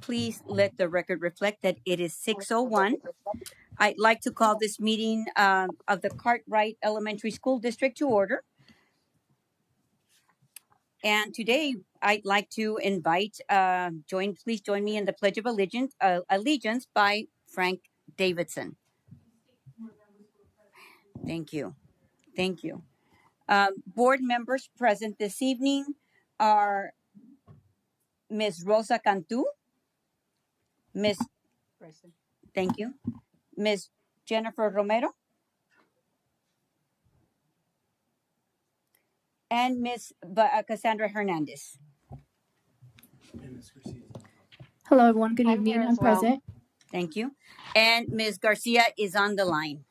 Please let the record reflect that it is 6:01. I'd like to call this meeting of the Cartwright Elementary School District to order. And today I'd like to invite, please join me in the Pledge of Allegiance by Frank Davidson. Thank you. Thank you. Board members present this evening are Ms. Rosa Cantu, Ms. Thank you, Ms. Jennifer Romero, and Ms. Cassandra Hernandez. Hello, everyone. Good evening. here I'm as well. present. Thank you. And Ms. Garcia is on the line.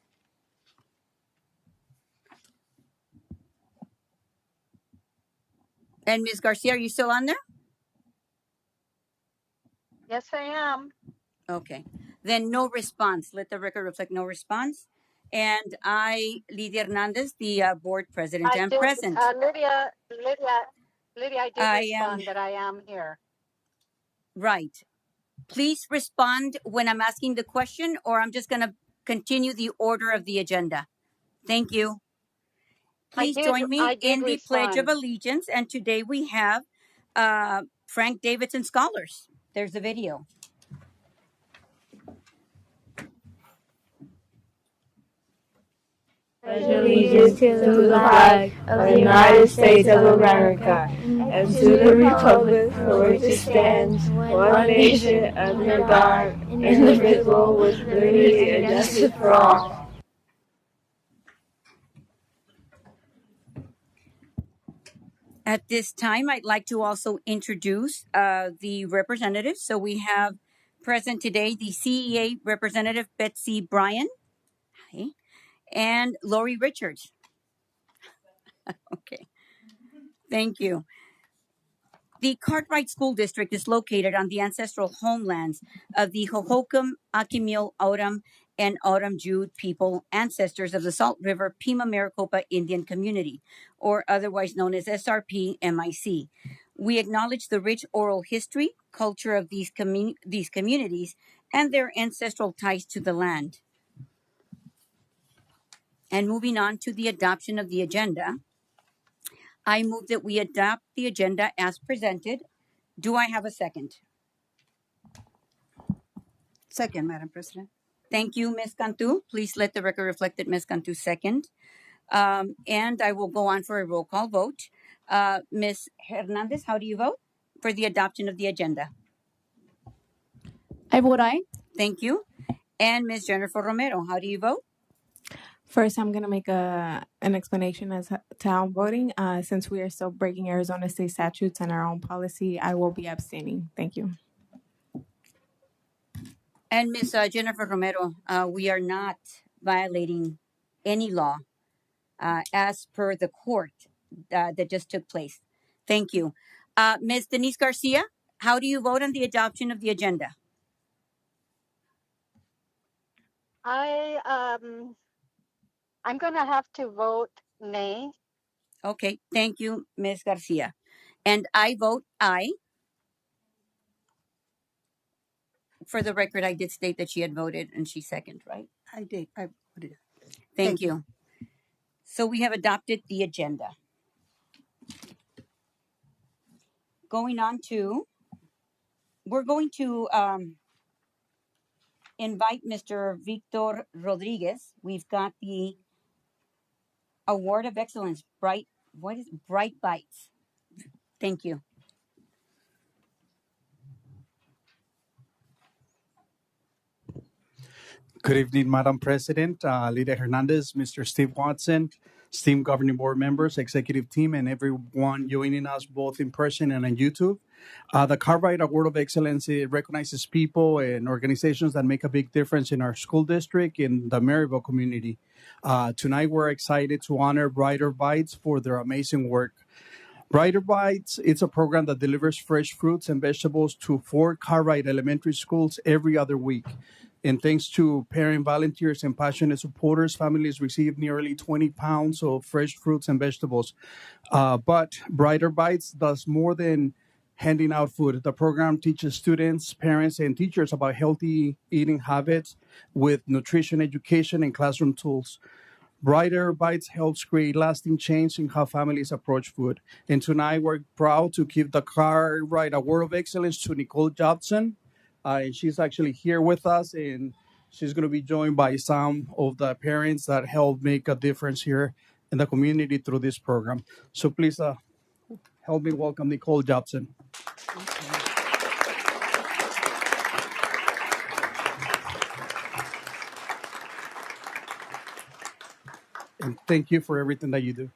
And Ms. Garcia, are you still on there? Yes, I am. Okay. Then no response. Let the record reflect no response. And I, Lydia Hernandez, the board president, am present. Lydia, I did respond that I am here. Right. Please respond when I'm asking the question, or I'm just going to continue the order of the agenda. Thank you. Please join me in the Pledge of Allegiance. And today we have Frank Davidson Scholars. There's the video. Pledge allegiance to the flag of the United States of America and to the republic for which it stands, one nation under God, indivisible, with liberty and justice for all. At this time, I'd like to also introduce the representatives. So we have present today the CEA representative, Betsy Bryan. Hi. And Lori Richards. Okay. Thank you. The Cartwright School District is located on the ancestral homelands of the Hohokam, Akimil, O'odham, and O'odham Jude people, ancestors of the Salt River Pima Maricopa Indian Community, or otherwise known as SRP-MIC. We acknowledge the rich oral history, culture of these communities, and their ancestral ties to the land. And moving on to the adoption of the agenda, I move that we adopt the agenda as presented. Do I have a second? Second, Madam President. Thank you, Ms. Cantu. Please let the record reflect that Ms. Cantu second. And I will go on for a roll call vote. Ms. Hernandez, how do you vote for the adoption of the agenda? I vote aye. Thank you. And Ms. Jennifer Romero, how do you vote? First, I'm going to make an explanation as to how I'm voting. Since we are still breaking Arizona state statutes and our own policy, I will be abstaining. Thank you. And Ms. Jennifer Romero, we are not violating any law as per the court that just took place. Thank you. Ms. Denise Garcia, how do you vote on the adoption of the agenda? I'm going to have to vote nay. Okay, thank you, Ms. Garcia. And I vote aye. For the record, I did state that she had voted and she seconded, right? I did. I voted. Thank you. So we have adopted the agenda. Going on to, we're going to invite Mr. Victor Rodriguez. We've got the Award of Excellence, Bright Bites. Thank you. Good evening, Madam President, Lydia Hernandez, Mr. Steve Watson, esteemed governing board members, executive team, and everyone joining us both in person and on YouTube. The Cartwright Award of Excellence recognizes people and organizations that make a big difference in our school district in the Maryville community. Tonight, we're excited to honor Brighter Bites for their amazing work. Brighter Bites, it's a program that delivers fresh fruits and vegetables to 4 Cartwright elementary schools every other week. And thanks to parent volunteers and passionate supporters, families receive nearly 20 pounds of fresh fruits and vegetables. But Brighter Bites does more than handing out food. The program teaches students, parents, and teachers about healthy eating habits with nutrition education and classroom tools. Brighter Bites helps create lasting change in how families approach food. And tonight, we're proud to give the Car Ride Award of Excellence to Nicole Jobson. And she's actually here with us, and she's going to be joined by some of the parents that help make a difference here in the community through this program. So please help me welcome Nicole Jobson. And thank you for everything that you do.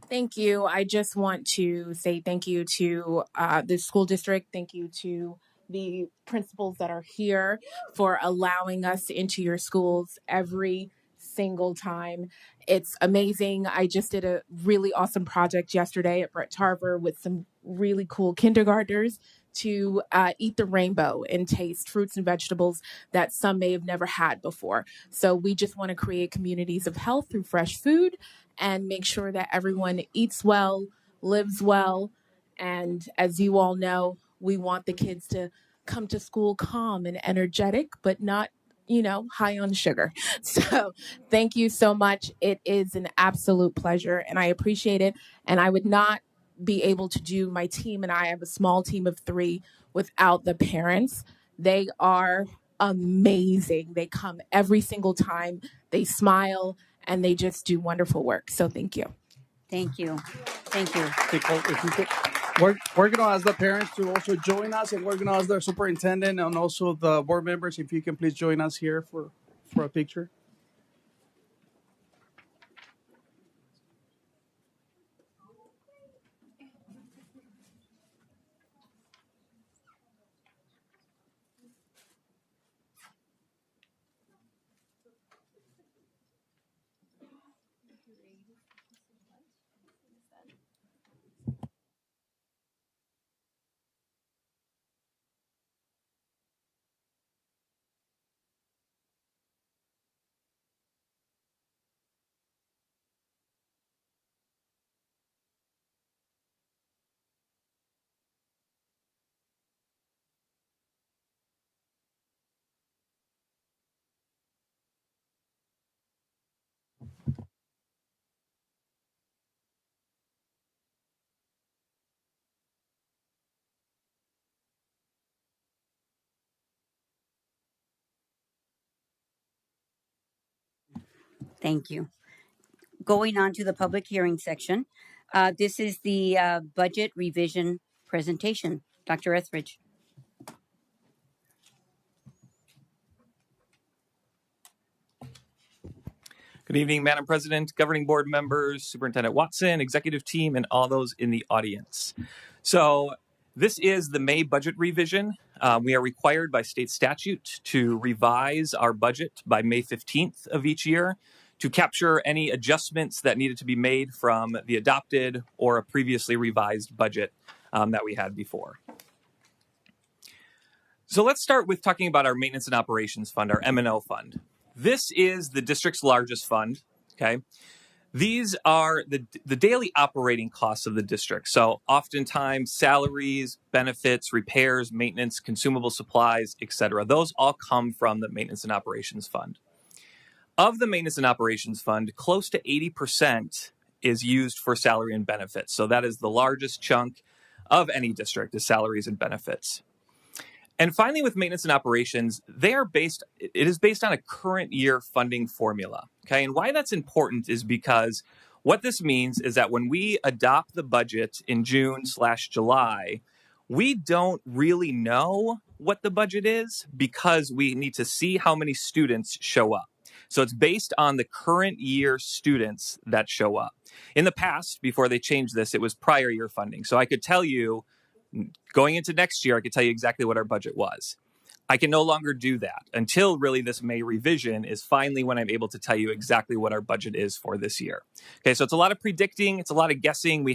Thank you. I just want to say thank you to the school district. Thank you to the principals that are here for allowing us into your schools every single time. It's amazing. I just did a really awesome project yesterday at Brett Tarver with some really cool kindergartners to eat the rainbow and taste fruits and vegetables that some may have never had before. So we just want to create communities of health through fresh food and make sure that everyone eats well, lives well. And as you all know, we want the kids to come to school calm and energetic, but not, high on sugar. So thank you so much. It is an absolute pleasure and I appreciate it. And I would not be able to do my team, and I have a small team of 3 without the parents. They are amazing. They come every single time. They smile and they just do wonderful work. So thank you. Thank you. Thank you. Nicole, if you could, we're going to ask the parents to also join us, and we're going to ask the superintendent and also the board members if you can please join us here for a picture. Thank you. Going on to the public hearing section. This is the budget revision presentation. Dr. Etheridge. Good evening, Madam President, governing board members, Superintendent Watson, executive team, and all those in the audience. So this is the May budget revision. We are required by state statute to revise our budget by May 15th of each year to capture any adjustments that needed to be made from the adopted or a previously revised budget that we had before. So let's start with talking about our Maintenance and Operations Fund, our M&O fund. This is the district's largest fund, okay? These are the daily operating costs of the district. So oftentimes salaries, benefits, repairs, maintenance, consumable supplies, etc. Those all come from the Maintenance and Operations Fund. Of the Maintenance and Operations Fund, close to 80% is used for salary and benefits. So that is the largest chunk of any district is salaries and benefits. And finally, with maintenance and operations, it is based on a current year funding formula. Okay, and why that's important is because what this means is that when we adopt the budget in June/July, we don't really know what the budget is because we need to see how many students show up. So it's based on the current year students that show up. In the past, before they changed this, it was prior year funding. So I could tell you, going into next year, I could tell you exactly what our budget was. I can no longer do that until really this May revision is finally when I'm able to tell you exactly what our budget is for this year. Okay, so it's a lot of predicting, it's a lot of guessing. We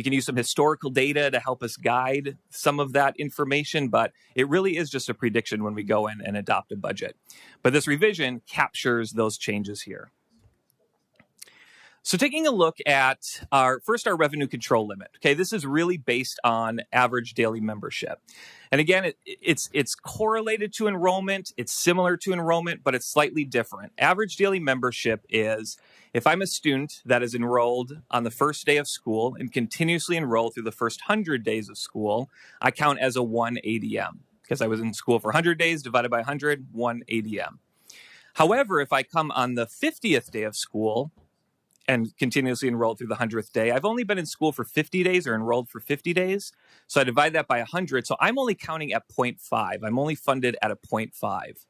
can use some historical data to help us guide some of that information, but it really is just a prediction when we go in and adopt a budget. But this revision captures those changes here. So taking a look at our revenue control limit. Okay, this is really based on average daily membership. And again, it's correlated to enrollment. It's similar to enrollment, but it's slightly different. Average daily membership is if I'm a student that is enrolled on the first day of school and continuously enrolled through the first 100 days of school, I count as a 1 ADM because I was in school for 100 days divided by 100, 1 ADM. However, if I come on the 50th day of school and continuously enrolled through the 100th day, I've only been in school for 50 days or enrolled for 50 days. So I divide that by 100. So I'm only counting at 0.5. I'm only funded at a 0.5.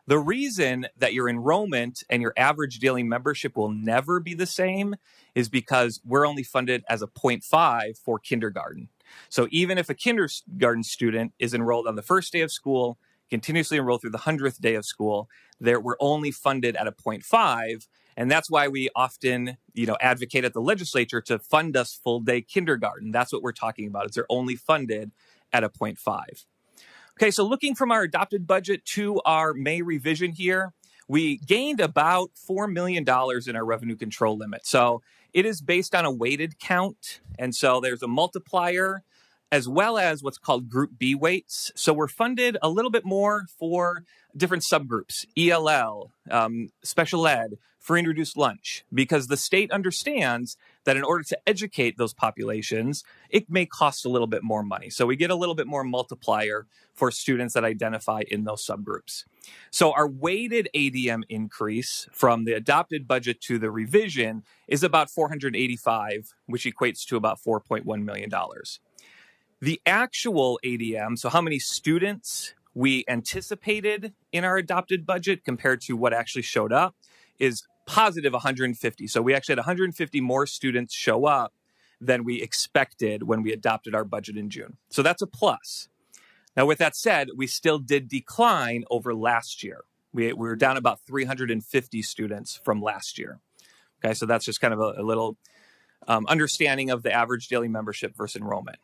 The reason that your enrollment and your average daily membership will never be the same is because we're only funded as a 0.5 for kindergarten. So even if a kindergarten student is enrolled on the first day of school, continuously enrolled through the 100th day of school, we're only funded at a 0.5. And that's why we often, advocate at the legislature to fund us full day kindergarten. That's what we're talking about, is they're only funded at a 0.5. Okay, so looking from our adopted budget to our May revision here, we gained about $4 million in our revenue control limit. So it is based on a weighted count. And so there's a multiplier as well as what's called Group B weights. So we're funded a little bit more for different subgroups, ELL, special ed, free and reduced lunch, because the state understands that in order to educate those populations, it may cost a little bit more money. So we get a little bit more multiplier for students that identify in those subgroups. So our weighted ADM increase from the adopted budget to the revision is about 485, which equates to about $4.1 million. The actual ADM, so how many students we anticipated in our adopted budget compared to what actually showed up, is positive 150. So we actually had 150 more students show up than we expected when we adopted our budget in June. So that's a plus. Now, with that said, we still did decline over last year. We were down about 350 students from last year. Okay, so that's just kind of a little understanding of the average daily membership versus enrollment.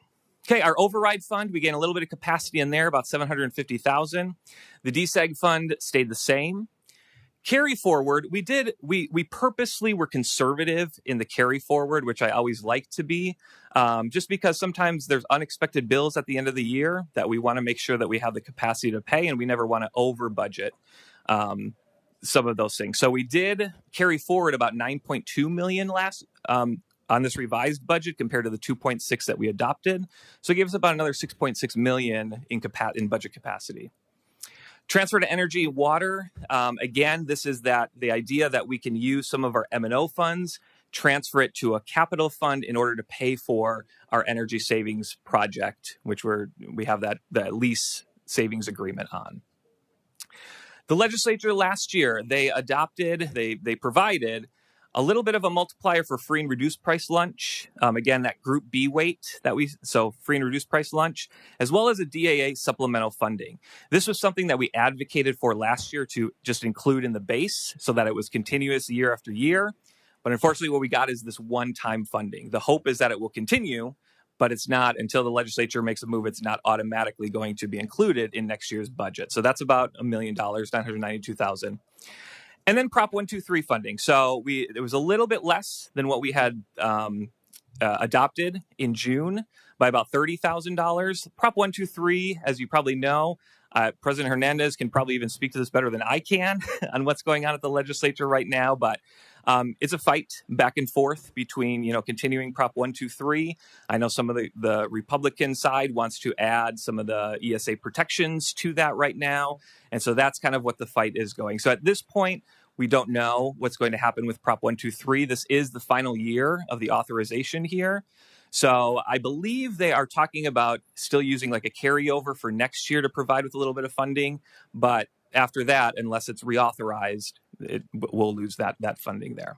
Okay, our override fund, we gained a little bit of capacity in there, about $750,000. The DSEG fund stayed the same. Carry forward, we purposely were conservative in the carry forward, which I always like to be, just because sometimes there's unexpected bills at the end of the year that we want to make sure that we have the capacity to pay, and we never want to over budget some of those things. So we did carry forward about $9.2 million on this revised budget compared to the 2.6 that we adopted. So it gave us about another 6.6 million in budget capacity. Transfer to energy and water. Again, this is the idea that we can use some of our M&O funds, transfer it to a capital fund in order to pay for our energy savings project, which we have that lease savings agreement on. The legislature last year, they provided a little bit of a multiplier for free and reduced price lunch. Again, that Group B weight so free and reduced price lunch, as well as a DAA supplemental funding. This was something that we advocated for last year to just include in the base so that it was continuous year after year. But unfortunately, what we got is this one-time funding. The hope is that it will continue, but it's not until the legislature makes a move. It's not automatically going to be included in next year's budget. So that's about $1 million, $992,000. And then Prop 123 funding. So it was a little bit less than what we had adopted in June by about $30,000. Prop 123, as you probably know, President Hernandez can probably even speak to this better than I can on what's going on at the legislature right now. But it's a fight back and forth between, continuing Prop 123. I know some of the Republican side wants to add some of the ESA protections to that right now. And so that's kind of what the fight is going. So at this point, we don't know what's going to happen with Prop 123. This is the final year of the authorization here. So I believe they are talking about still using like a carryover for next year to provide with a little bit of funding. But after that, unless it's reauthorized, we'll lose that funding there.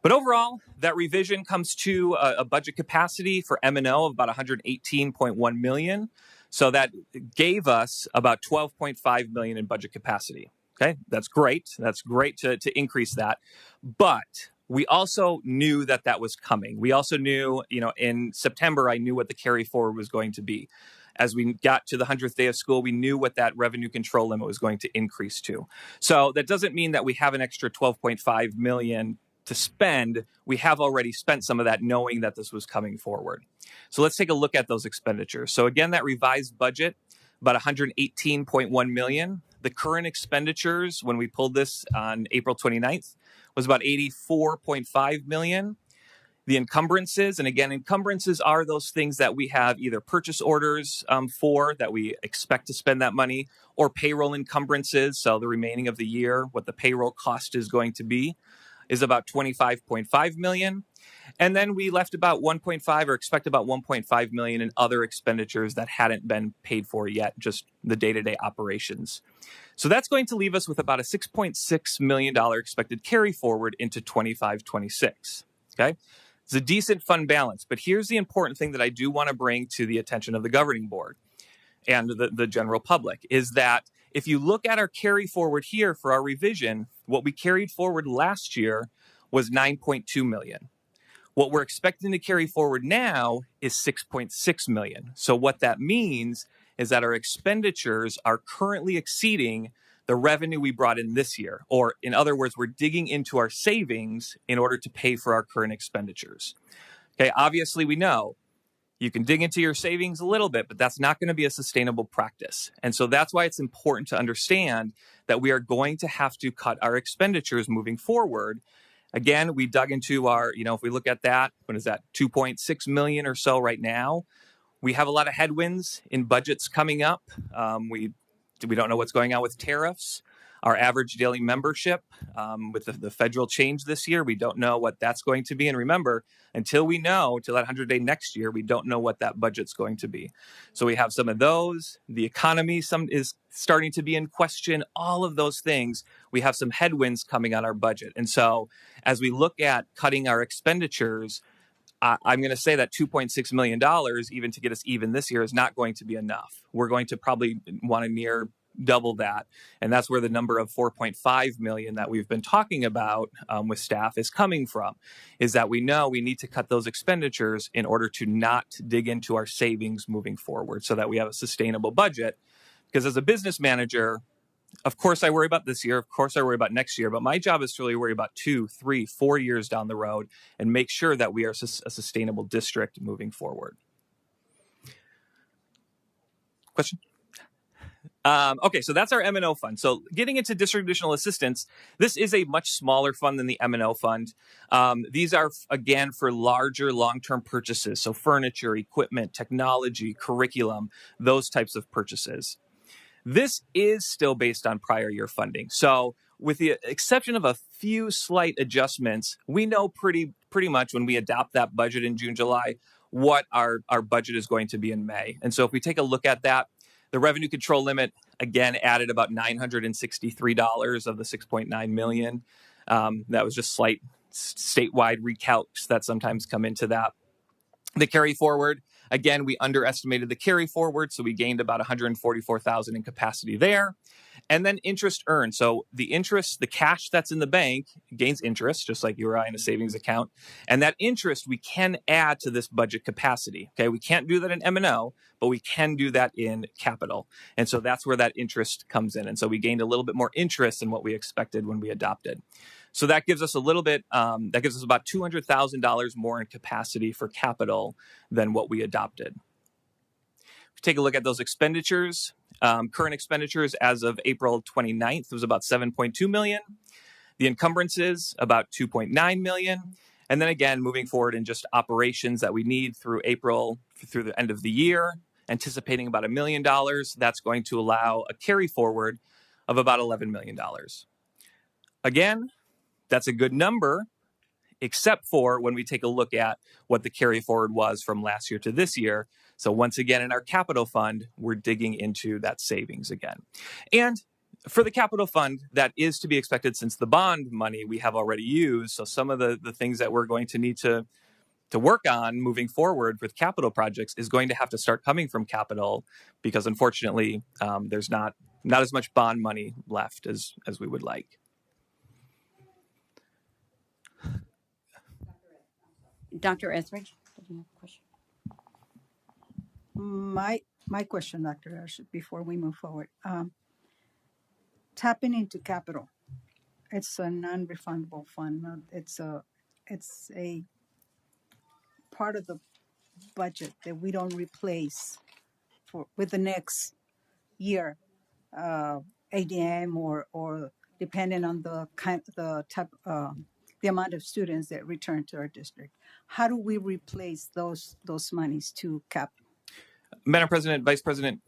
But overall, that revision comes to a budget capacity for M&O of about $118.1 million. So that gave us about $12.5 million in budget capacity. Okay, that's great. That's great to increase that. But we also knew that was coming. We also knew, in September, I knew what the carry forward was going to be. As we got to the 100th day of school, we knew what that revenue control limit was going to increase to. So that doesn't mean that we have an extra $12.5 million to spend, we have already spent some of that knowing that this was coming forward. So let's take a look at those expenditures. So again, that revised budget, about $118.1 million. The current expenditures, when we pulled this on April 29th, was about $84.5 million. The encumbrances, and again, encumbrances are those things that we have either purchase orders for that we expect to spend that money, or payroll encumbrances. So the remaining of the year, what the payroll cost is going to be, is about $25.5 million. And then we left about 1.5 or expect about 1.5 million in other expenditures that hadn't been paid for yet, just the day-to-day operations. So that's going to leave us with about a $6.6 million expected carry forward into 25-26. Okay. It's a decent fund balance, but here's the important thing that I do want to bring to the attention of the governing board and the general public is that if you look at our carry forward here for our revision, what we carried forward last year was 9.2 million. What we're expecting to carry forward now is 6.6 million. So what that means is that our expenditures are currently exceeding the revenue we brought in this year. Or in other words, we're digging into our savings in order to pay for our current expenditures. Okay, obviously we know you can dig into your savings a little bit, but that's not going to be a sustainable practice. And so that's why it's important to understand that we are going to have to cut our expenditures moving forward. Again, we dug into our, if we look at that, what is that, 2.6 million or so right now. We have a lot of headwinds in budgets coming up. We don't know what's going on with tariffs. Our average daily membership with the federal change this year, we don't know what that's going to be. And remember, until that 100-day next year, we don't know what that budget's going to be. So we have some of those. The economy is starting to be in question. All of those things, we have some headwinds coming on our budget. And so as we look at cutting our expenditures, I'm going to say that $2.6 million, even to get us even this year, is not going to be enough. We're going to probably want to near double that. And that's where the number of 4.5 million that we've been talking about with staff is coming from, is that we know we need to cut those expenditures in order to not dig into our savings moving forward so that we have a sustainable budget. Because as a business manager, of course, I worry about this year. Of course, I worry about next year. But my job is to really worry about 2, 3, 4 years down the road and make sure that we are a sustainable district moving forward. Question? Okay, so that's our M&O fund. So getting into district additional assistance, this is a much smaller fund than the M&O fund. These are, again, for larger long-term purchases. So furniture, equipment, technology, curriculum, those types of purchases. This is still based on prior year funding. So with the exception of a few slight adjustments, we know pretty much when we adopt that budget in June, July, what our budget is going to be in May. And so if we take a look at that, the revenue control limit, again, added about $963 of the $6.9 million. That was just slight statewide recalcs that sometimes come into that. The carry forward, again, we underestimated the carry forward, so we gained about $144,000 in capacity there. And then interest earned. So the interest, the cash that's in the bank gains interest, just like you or I in a savings account. And that interest we can add to this budget capacity. Okay, we can't do that in M&O, but we can do that in capital. And so that's where that interest comes in. And so we gained a little bit more interest than what we expected when we adopted. So that gives us a little bit, that gives us about $200,000 more in capacity for capital than what we adopted. If you take a look at those expenditures, current expenditures as of April 29th was about 7.2 million. The encumbrances, about 2.9 million. And then again, moving forward in just operations that we need through April, through the end of the year, anticipating about $1 million. That's going to allow a carry forward of about $11 million. Again, that's a good number, except for when we take a look at what the carry forward was from last year to this year. So once again, in our capital fund, we're digging into that savings again. And for the capital fund, that is to be expected since the bond money we have already used. So some of the things that we're going to need to work on moving forward with capital projects is going to have to start coming from capital because unfortunately, there's not as much bond money left as we would like. Dr. Etheridge, did you have a question? My question, Dr. Ash, before we move forward, tapping into capital, it's a non-refundable fund. It's a part of the budget that we don't replace with the next year, ADM or depending on the amount of students that return to our district. How do we replace those monies to cap? Madam President, Vice President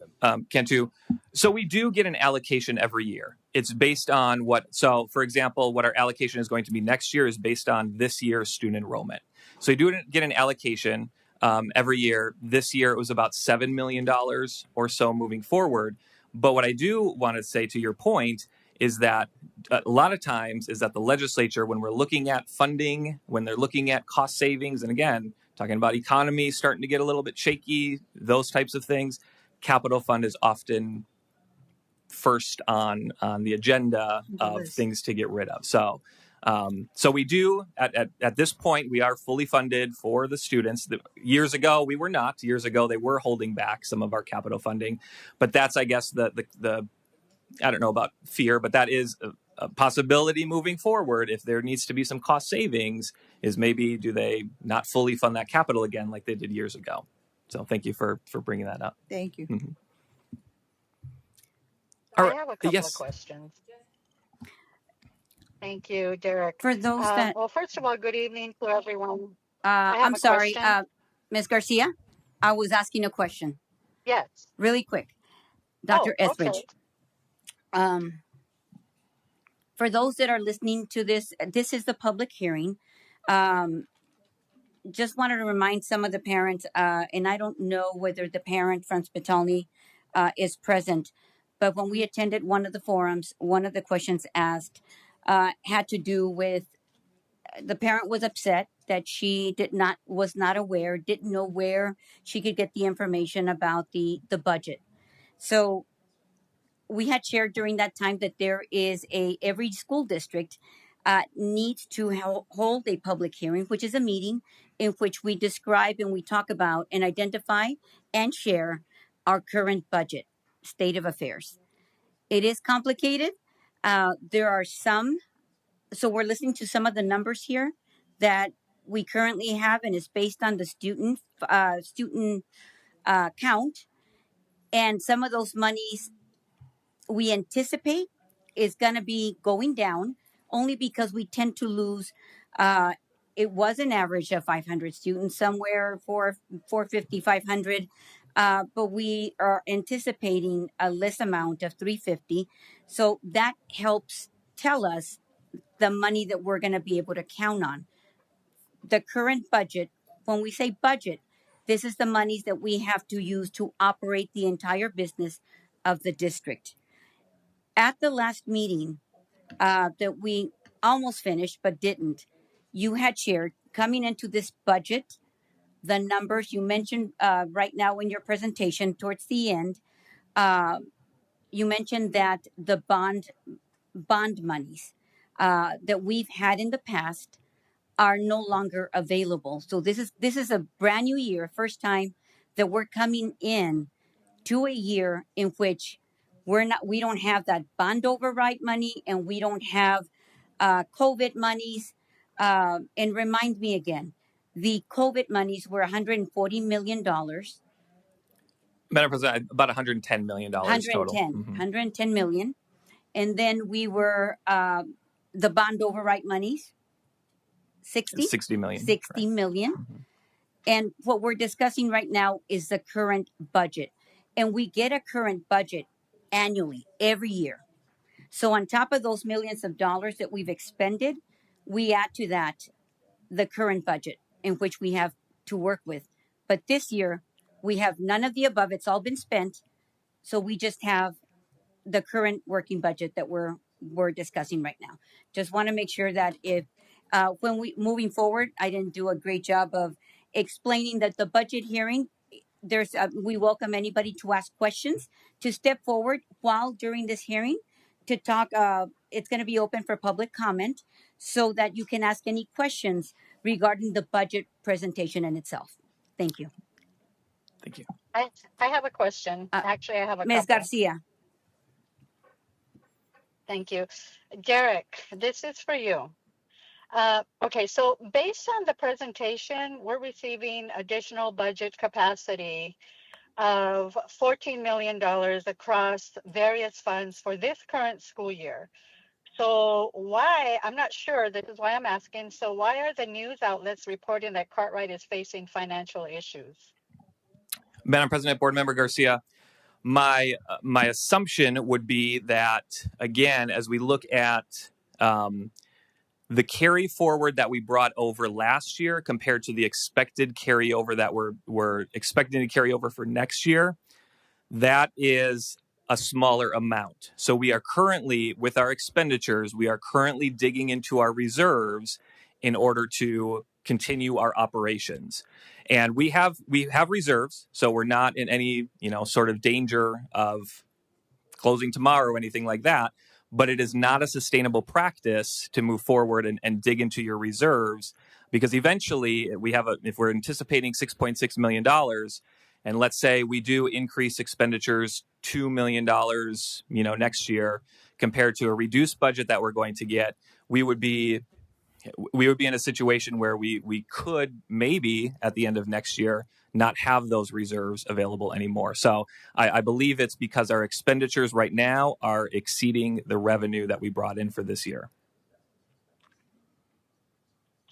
Cantu, so we do get an allocation every year. It's based on so for example, what our allocation is going to be next year is based on this year's student enrollment. So you do get an allocation every year. This year it was about $7 million or so moving forward. But what I do want to say to your point is that a lot of times is that the legislature, when we're looking at funding, when they're looking at cost savings, and again, talking about economy starting to get a little bit shaky, those types of things, capital fund is often first on the agenda of things to get rid of. So we do at this point, we are fully funded for the students. Years ago, we were not. Years ago, they were holding back some of our capital funding, but that's, I guess, the I don't know about fear, but that is a possibility moving forward. If there needs to be some cost savings, is maybe do they not fully fund that capital again like they did years ago? So thank you for bringing that up. Thank you. Mm-hmm. I have a couple of questions. Thank you, Derek. For those that, well, first of all, good evening to everyone. I'm sorry, Ms. Garcia, I was asking a question. Yes. Really quick. Dr. Etheridge. Okay. For those that are listening to this is the public hearing. Just wanted to remind some of the parents, and I don't know whether the parent from Spitalny is present, but when we attended one of the forums, one of the questions asked had to do with the parent was upset that she was not aware, didn't know where she could get the information about the budget. So we had shared during that time that there is every school district needs to hold a public hearing, which is a meeting in which we describe and we talk about and identify and share our current budget state of affairs. It is complicated. There are some, so we're listening to some of the numbers here that we currently have, and it's based on the student count, and some of those monies we anticipate is going to be going down only because we tend to lose. It was an average of 500 students, somewhere 450, 500, but we are anticipating a less amount of 350. So that helps tell us the money that we're going to be able to count on. The current budget, when we say budget, this is the monies that we have to use to operate the entire business of the district. At the last meeting that we almost finished but didn't, you had shared coming into this budget, the numbers you mentioned right now in your presentation towards the end, you mentioned that the bond monies that we've had in the past are no longer available. So this is a brand new year, first time that we're coming in to a year in which we don't have that bond override money, and we don't have COVID monies. And remind me again, the COVID monies were $140 million. Madam President, about $110 million total. 110 million. And then we were the bond override monies, 60 million. 60 million. Mm-hmm. And what we're discussing right now is the current budget. And we get a current budget annually, every year. So on top of those millions of dollars that we've expended, we add to that the current budget in which we have to work with. But this year, we have none of the above. It's all been spent. So we just have the current working budget that we're discussing right now. Just want to make sure that if when we moving forward, I didn't do a great job of explaining that the budget hearing, we welcome anybody to ask questions, to step forward while during this hearing to talk. It's going to be open for public comment so that you can ask any questions regarding the budget presentation in itself. Thank you. Thank you. I have a question. Actually, I have a Ms. couple. Garcia. Thank you. Derek, this is for you. Okay, so based on the presentation, we're receiving additional budget capacity of $14 million across various funds for this current school year. So why, I'm not sure, this is why I'm asking, so why are the news outlets reporting that Cartwright is facing financial issues? Madam President, Board Member Garcia, my assumption would be that, again, as we look at the carry forward that we brought over last year compared to the expected carryover that we're expecting to carry over for next year, that is a smaller amount. So we are currently, with our expenditures, we are currently digging into our reserves in order to continue our operations. And we have reserves, so we're not in any, sort of danger of closing tomorrow or anything like that. But it is not a sustainable practice to move forward and dig into your reserves, because eventually if we're anticipating $6.6 million, and let's say we do increase expenditures $2 million, next year compared to a reduced budget that we're going to get, we would be in a situation where we could maybe at the end of next year not have those reserves available anymore. So I believe it's because our expenditures right now are exceeding the revenue that we brought in for this year.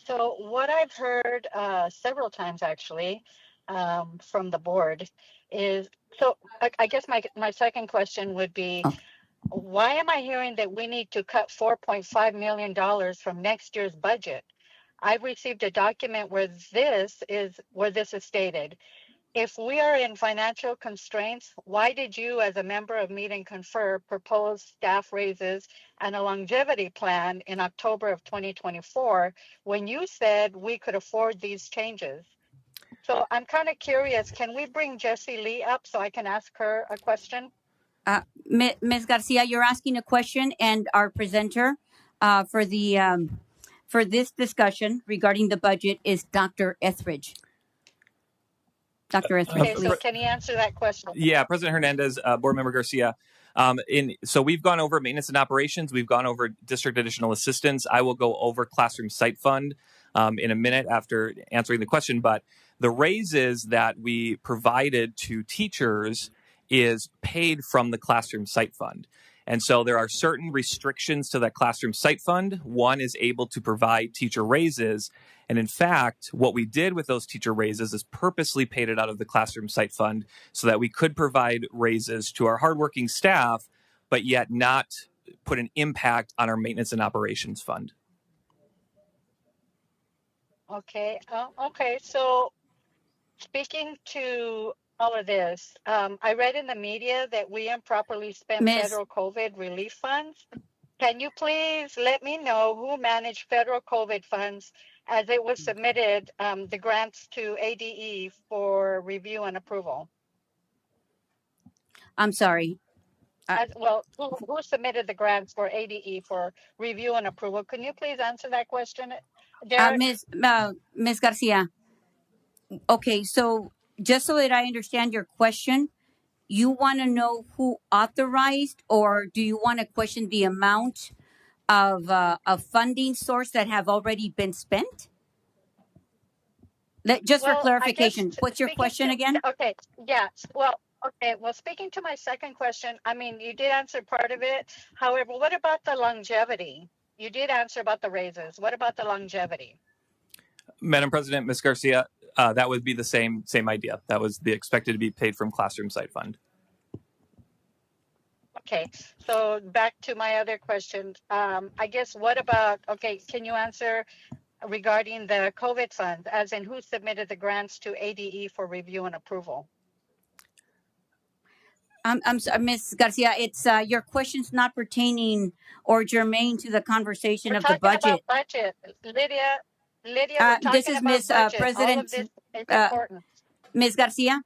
So what I've heard several times actually from the board is, so I guess my second question would be, why am I hearing that we need to cut $4.5 million from next year's budget? I've received a document where this is stated. If we are in financial constraints, why did you, as a member of Meet and Confer, propose staff raises and a longevity plan in October of 2024 when you said we could afford these changes? So I'm kind of curious, can we bring Jessie Lee up so I can ask her a question? Ms. Garcia, you're asking a question, and our presenter for this discussion regarding the budget is Dr. Etheridge. Dr. Etheridge, Okay, please. so can he answer that question? Yeah, President Hernandez, Board Member Garcia. So we've gone over maintenance and operations. We've gone over district additional assistance. I will go over classroom site fund in a minute after answering the question. But the raises that we provided to teachers is paid from the classroom site fund. And so there are certain restrictions to that classroom site fund. One is able to provide teacher raises. And in fact, what we did with those teacher raises is purposely paid it out of the classroom site fund so that we could provide raises to our hardworking staff, but yet not put an impact on our maintenance and operations fund. Okay. Okay. So speaking to all of this, I read in the media that we improperly spent federal COVID relief funds. Can you please let me know who managed federal COVID funds as it was submitted, the grants to ADE for review and approval? I'm sorry. Who submitted the grants for ADE for review and approval? Can you please answer that question, Derek? Ms. Garcia. Okay, so just so that I understand your question, you want to know who authorized, or do you want to question the amount of a funding source that have already been spent? Just for clarification, what's your question again? Okay, yeah. Well, speaking to my second question, I mean, you did answer part of it. However, what about the longevity? You did answer about the raises. What about the longevity? Madam President, Ms. Garcia, that would be the same idea. That was expected to be paid from classroom site fund. Okay, so back to my other question. I guess can you answer regarding the COVID funds, as in who submitted the grants to ADE for review and approval? I'm sorry, Ms. Garcia, it's your question's not pertaining or germane to the conversation of the budget. About budget. Lydia, we're talking this is about Ms. budget. President. All of this is important. Ms. Garcia,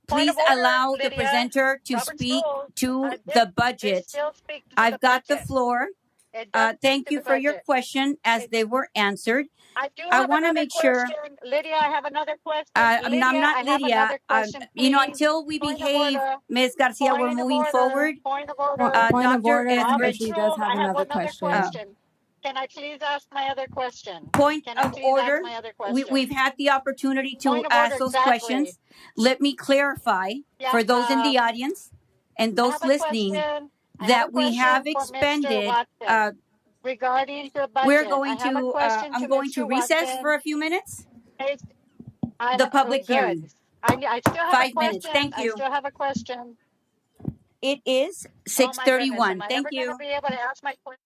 please allow the presenter to speak to the budget. I've got the floor, It does speak Thank to you the for your budget. question as It, they were answered. I do I have want to another make sure, question. Lydia, I have another question. I'm Lydia, not I have Lydia. another question, You know, please. until we Point of behave, order. Ms. Garcia, we're Point of moving order. forward. Point of order. Point of Dr. order, and Robert Etheridge, Chrissy does Rule, have I have another another question. question. Can I please ask my other question? point Can I of please ask order. my other question? We've had the opportunity to Point of order, ask those exactly. questions. Let me clarify Yeah, for those in the audience and I those have a listening question. I have a that we have question for Mr. expended. Watson regarding the We're budget. I going have a to. question I'm to going to Mr. recess for Watson. a few minutes. It's, The public good. hearing, I still have a 5 minutes. question. Thank I you. still have a question. It is Oh my goodness, 6:31. am I Thank ever going to you. be able to ask my question?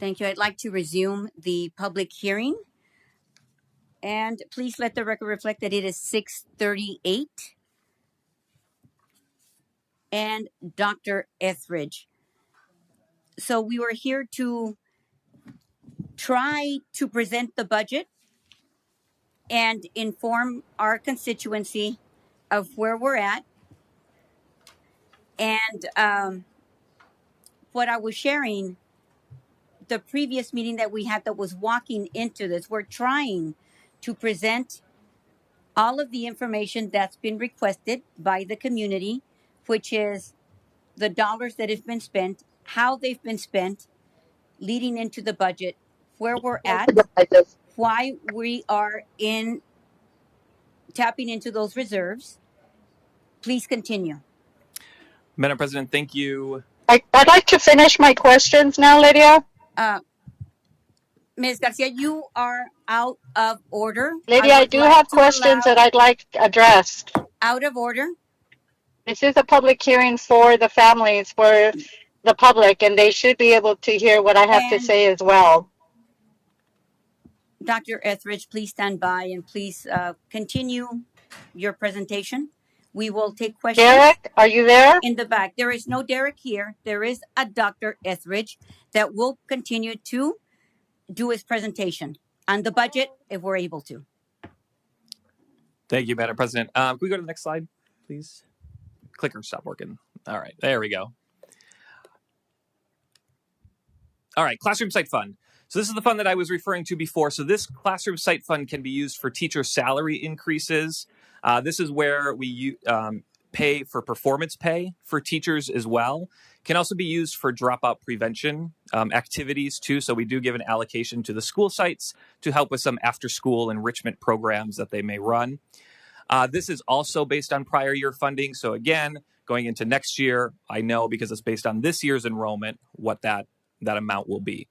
Thank you. I'd like to resume the public hearing. And please let the record reflect that it is 6:38. And Dr. Etheridge. So we were here to try to present the budget and inform our constituency of where we're at. And what I was sharing, the previous meeting that we had that was walking into this, we're trying to present all of the information that's been requested by the community, which is the dollars that have been spent, how they've been spent, leading into the budget, where we're at, why we are in tapping into those reserves. Please continue. Madam President, thank you. I'd like to finish my questions now, Lydia. Ms. Garcia, you are out of order. Lydia, I would do like have to questions allow- that I'd like addressed. Out of order. This is a public hearing for the families, for the public, and they should be able to hear what I have to And- say as well. Dr. Etheridge, please stand by and please continue your presentation. We will take questions. Derek, are you there? In the back. There is no Derek here. There is a Dr. Etheridge that will continue to do his presentation on the budget if we're able to. Thank you, Madam President. Can we go to the next slide, please? Clicker stopped working. All right, there we go. All right, Classroom Site Fund. So this is the fund that I was referring to before. So this Classroom Site Fund can be used for teacher salary increases. This is where we pay for performance pay for teachers as well. Can also be used for dropout prevention activities too. So we do give an allocation to the school sites to help with some after-school enrichment programs that they may run. This is also based on prior year funding. So again, going into next year, I know because it's based on this year's enrollment, what that amount will be.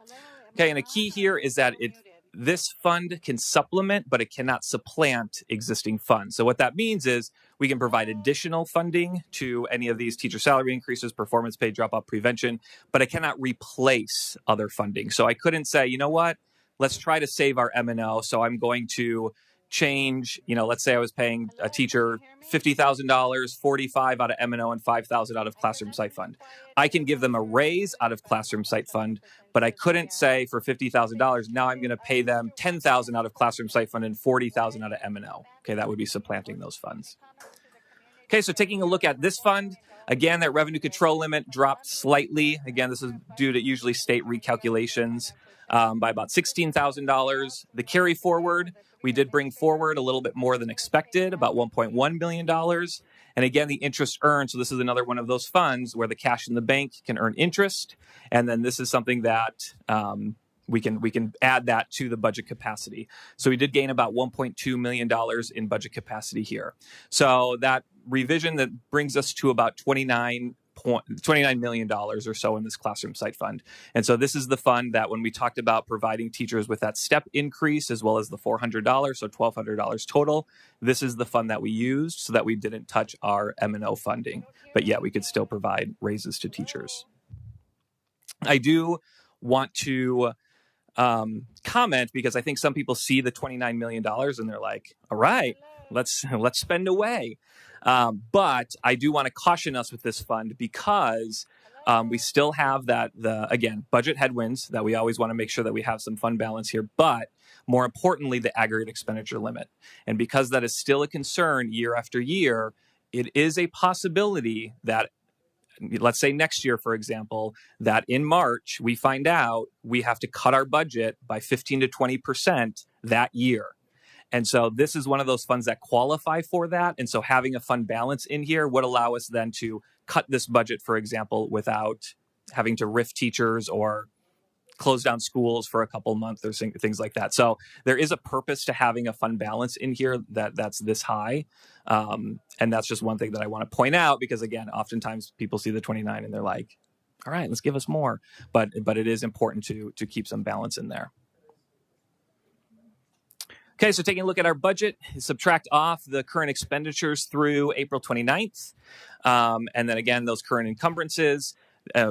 Okay, and a key here is that this fund can supplement, but it cannot supplant existing funds. So what that means is we can provide additional funding to any of these teacher salary increases, performance pay, dropout prevention, but it cannot replace other funding. So I couldn't say, you know what, let's try to save our M&O. So I'm going to change, let's say I was paying a teacher $50,000, $45,000 out of M&O and $5,000 out of Classroom Site Fund. I can give them a raise out of Classroom Site Fund, but I couldn't say for $50,000, now I'm going to pay them $10,000 out of Classroom Site Fund and $40,000 out of M&O. Okay, that would be supplanting those funds. Okay, so taking a look at this fund, again, that revenue control limit dropped slightly. Again, this is due to usually state recalculations by about $16,000. The carry forward, we did bring forward a little bit more than expected, about $1.1 million. And again, the interest earned. So this is another one of those funds where the cash in the bank can earn interest. And then this is something that we can add that to the budget capacity. So we did gain about $1.2 million in budget capacity here. So that revision that brings us to about $29 million or so in this Classroom Site Fund. And so this is the fund that when we talked about providing teachers with that step increase as well as the $400, so $1,200 total, this is the fund that we used so that we didn't touch our M&O funding, but yet we could still provide raises to teachers. I do want to comment because I think some people see the $29 million and they're like, all right, let's spend away. But I do want to caution us with this fund because we still have again, budget headwinds that we always want to make sure that we have some fund balance here, but more importantly, the aggregate expenditure limit. And because that is still a concern year after year, it is a possibility that, let's say next year, for example, that in March, we find out we have to cut our budget by 15 to 20% that year. And so this is one of those funds that qualify for that. And so having a fund balance in here would allow us then to cut this budget, for example, without having to RIF teachers or close down schools for a couple months or things like that. So there is a purpose to having a fund balance in here that's this high. And that's just one thing that I want to point out because, again, oftentimes people see the 29 and they're like, all right, let's give us more. But it is important to keep some balance in there. Okay, so taking a look at our budget, subtract off the current expenditures through April 29th. And then again, those current encumbrances.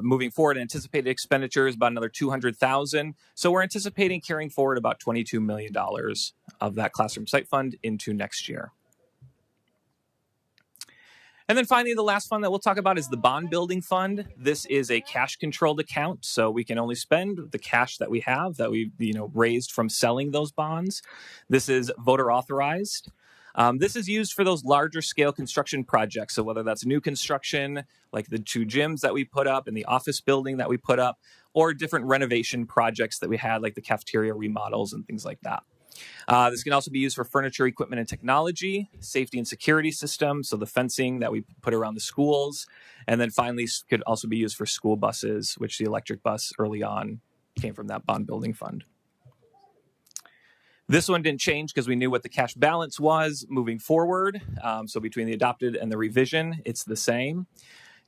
Moving forward, anticipated expenditures about another $200,000. So we're anticipating carrying forward about $22 million of that classroom site fund into next year. And then finally, the last fund that we'll talk about is the bond building fund. This is a cash controlled account, so we can only spend the cash that we have that we raised from selling those bonds. This is voter authorized. This is used for those larger scale construction projects. So whether that's new construction, like the 2 gyms that we put up and the office building that we put up, or different renovation projects that we had, like the cafeteria remodels and things like that. This can also be used for furniture, equipment, and technology, safety and security systems, so the fencing that we put around the schools, and then finally could also be used for school buses, which the electric bus early on came from that bond building fund. This one didn't change because we knew what the cash balance was moving forward. So between the adopted and the revision, it's the same.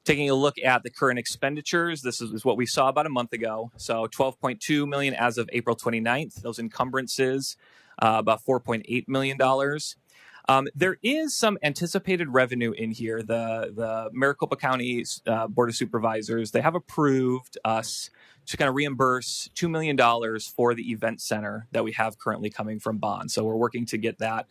Taking a look at the current expenditures, this is what we saw about a month ago. So $12.2 million as of April 29th. Those encumbrances, about $4.8 million. There is some anticipated revenue in here. The Maricopa County Board of Supervisors, they have approved us to kind of reimburse $2 million for the event center that we have currently coming from bond. So we're working to get that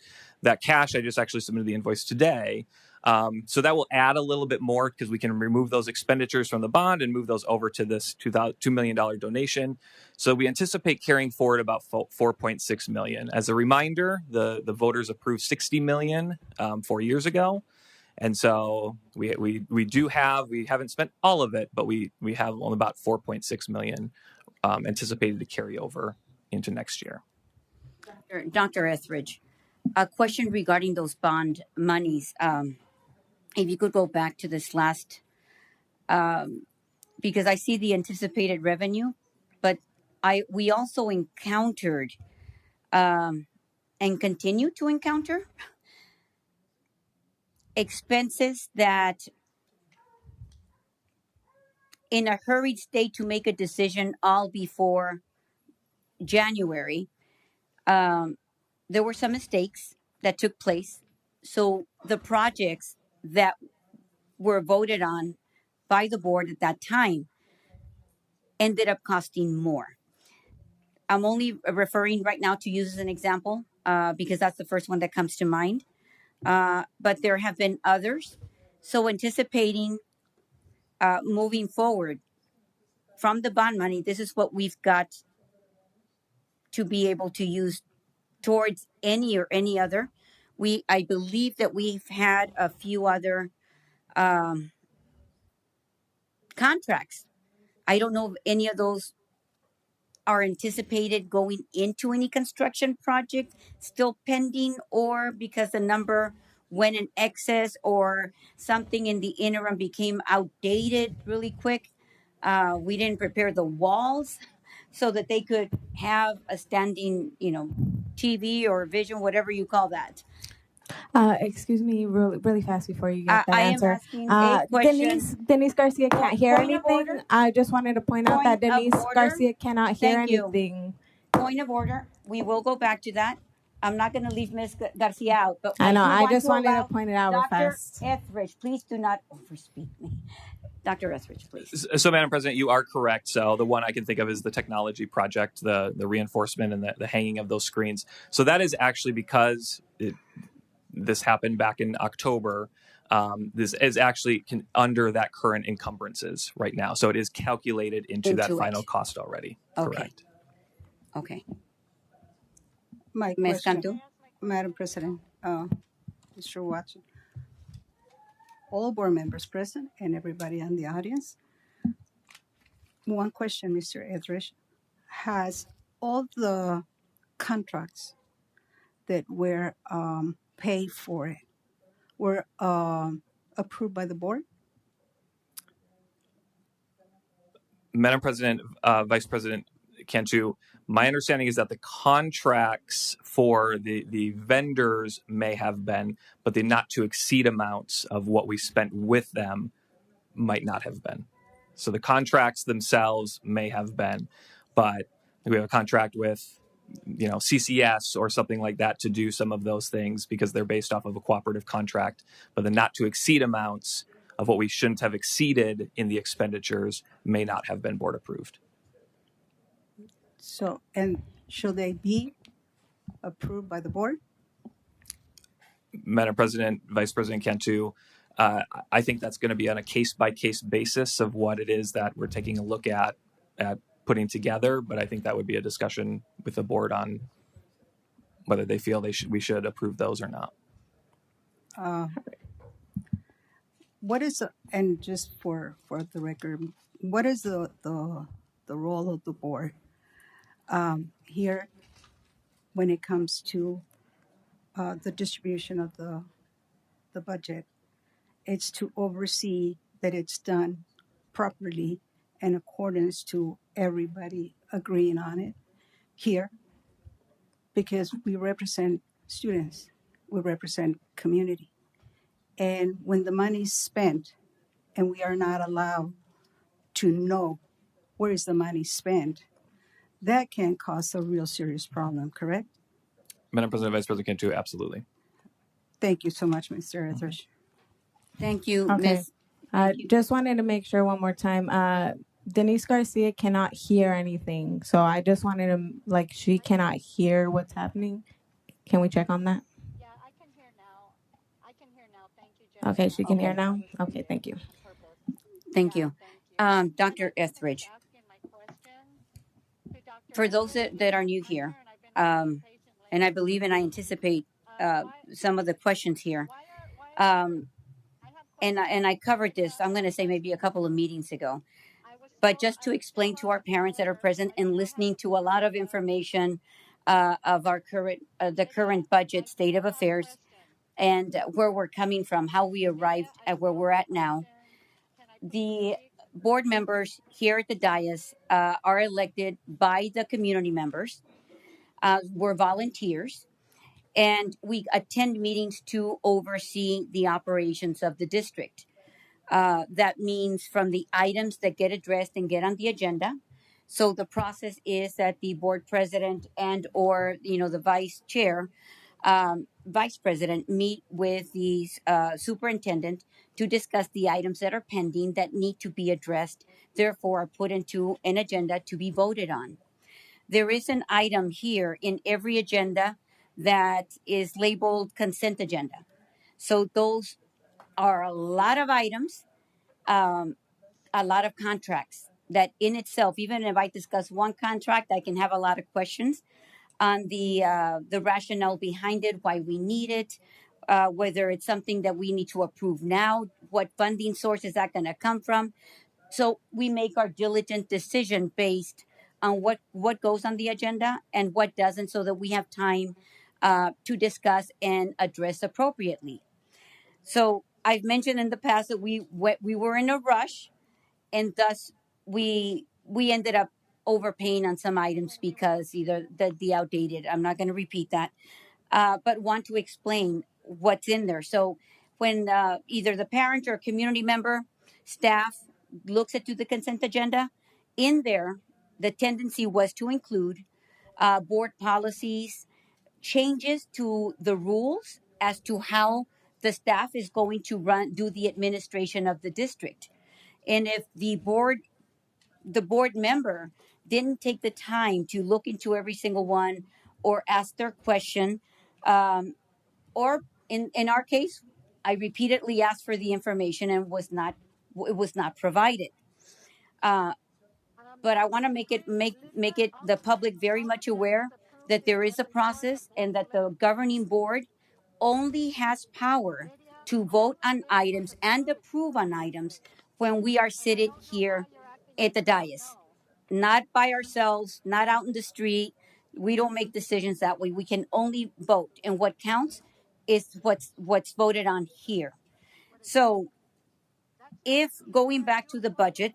cash. I just actually submitted the invoice today. So that will add a little bit more because we can remove those expenditures from the bond and move those over to this $2 million donation. So we anticipate carrying forward about $4.6 million. As a reminder, the voters approved $60 million 4 years ago. And so we haven't spent all of it, but we have only about $4.6 million anticipated to carry over into next year. Dr. Etheridge, a question regarding those bond monies. If you could go back to this last, because I see the anticipated revenue, but we also encountered and continue to encounter expenses that in a hurried state to make a decision all before January, there were some mistakes that took place. So the projects that were voted on by the board at that time ended up costing more. I'm only referring right now to use as an example because that's the first one that comes to mind. But there have been others. So anticipating moving forward from the bond money, this is what we've got to be able to use towards any other. I believe that we've had a few other contracts. I don't know if any of those are anticipated going into any construction project still pending, or because the number went in excess or something in the interim became outdated really quick. We didn't prepare the walls so that they could have a standing, TV or vision, whatever you call that. Excuse me, really fast before you get that I am answer. asking a question. Denise Garcia can't hear Point of anything. order. I just wanted to point out that Point of Denise order. Garcia cannot hear Thank you. anything. Point of order. We will go back to that. I'm not going to leave Ms. Garcia out, but I know. do I want just wanted allow to point it out real Dr. fast. Etheridge, please do not overspeak me. Dr. Etheridge, please. So, Madam President, you are correct. So the one I can think of is the technology project, the reinforcement and the hanging of those screens. So that is actually because this happened back in October. This is actually under that current encumbrances right now. So it is calculated into that final cost already. Okay. Correct. Okay. My Ms. question, Cantu? Madam President, Mr. Watson, all board members present and everybody in the audience. One question, Mr. Etheridge. Has all the contracts that were paid for it were approved by the board? Madam President, Vice President Cantu, my understanding is that the contracts for the vendors may have been, but the not to exceed amounts of what we spent with them might not have been. So the contracts themselves may have been, but we have a contract with, CCS or something like that to do some of those things because they're based off of a cooperative contract. But the not to exceed amounts of what we shouldn't have exceeded in the expenditures may not have been board approved. So, and should they be approved by the board? Madam President, Vice President Cantu, I think that's going to be on a case-by-case basis of what it is that we're taking a look at putting together, but I think that would be a discussion with the board on whether they feel we should approve those or not. What is and just for the record, what is the role of the board here when it comes to the distribution of the budget? It's to oversee that it's done properly in accordance to everybody agreeing on it here, because we represent students, we represent community. And when the money's spent and we are not allowed to know where is the money spent, that can cause a real serious problem, correct? Madam President, Vice President Cantu, absolutely. Thank you so much, Mr. Etheridge. Thank you, Okay. Ms. I just wanted to make sure one more time. Denise Garcia cannot hear anything. So I just wanted to, she cannot hear what's happening. Can we check on that? Yeah, I can hear now. Thank you, Judge. Okay, she can hear Okay. now? Okay, thank you. Thank you. Dr. Etheridge, for those that are new here, and I believe and I anticipate some of the questions here, and I covered this, I'm going to say maybe a couple of meetings ago, but just to explain to our parents that are present and listening to a lot of information of our the current budget state of affairs and where we're coming from, how we arrived at where we're at now. The board members here at the dais are elected by the community members. We're volunteers, and we attend meetings to oversee the operations of the district. That means from the items that get addressed and get on the agenda. So the process is that the board president and or the vice chair, vice president meet with the superintendent to discuss the items that are pending that need to be addressed, therefore are put into an agenda to be voted on. There is an item here in every agenda that is labeled consent agenda. So those are a lot of items, a lot of contracts that in itself, even if I discuss one contract, I can have a lot of questions on the rationale behind it, why we need it, whether it's something that we need to approve now, what funding source is that going to come from. So we make our diligent decision based on what goes on the agenda and what doesn't, so that we have time to discuss and address appropriately. So I've mentioned in the past that we were in a rush, and thus we ended up overpaying on some items because either the outdated. I'm not going to repeat that, but want to explain what's in there. So when either the parent or community member, staff looks at the consent agenda, in there the tendency was to include board policies, changes to the rules as to how the staff is going to do the administration of the district. And if the board member didn't take the time to look into every single one or ask their question, or in our case, I repeatedly asked for the information and it was not provided. But I want to make it the public very much aware that there is a process and that the governing board only has power to vote on items and approve on items when we are seated here at the dais, not by ourselves, not out in the street. We don't make decisions that way. We can only vote, and what counts is what's voted on here. So, if going back to the budget,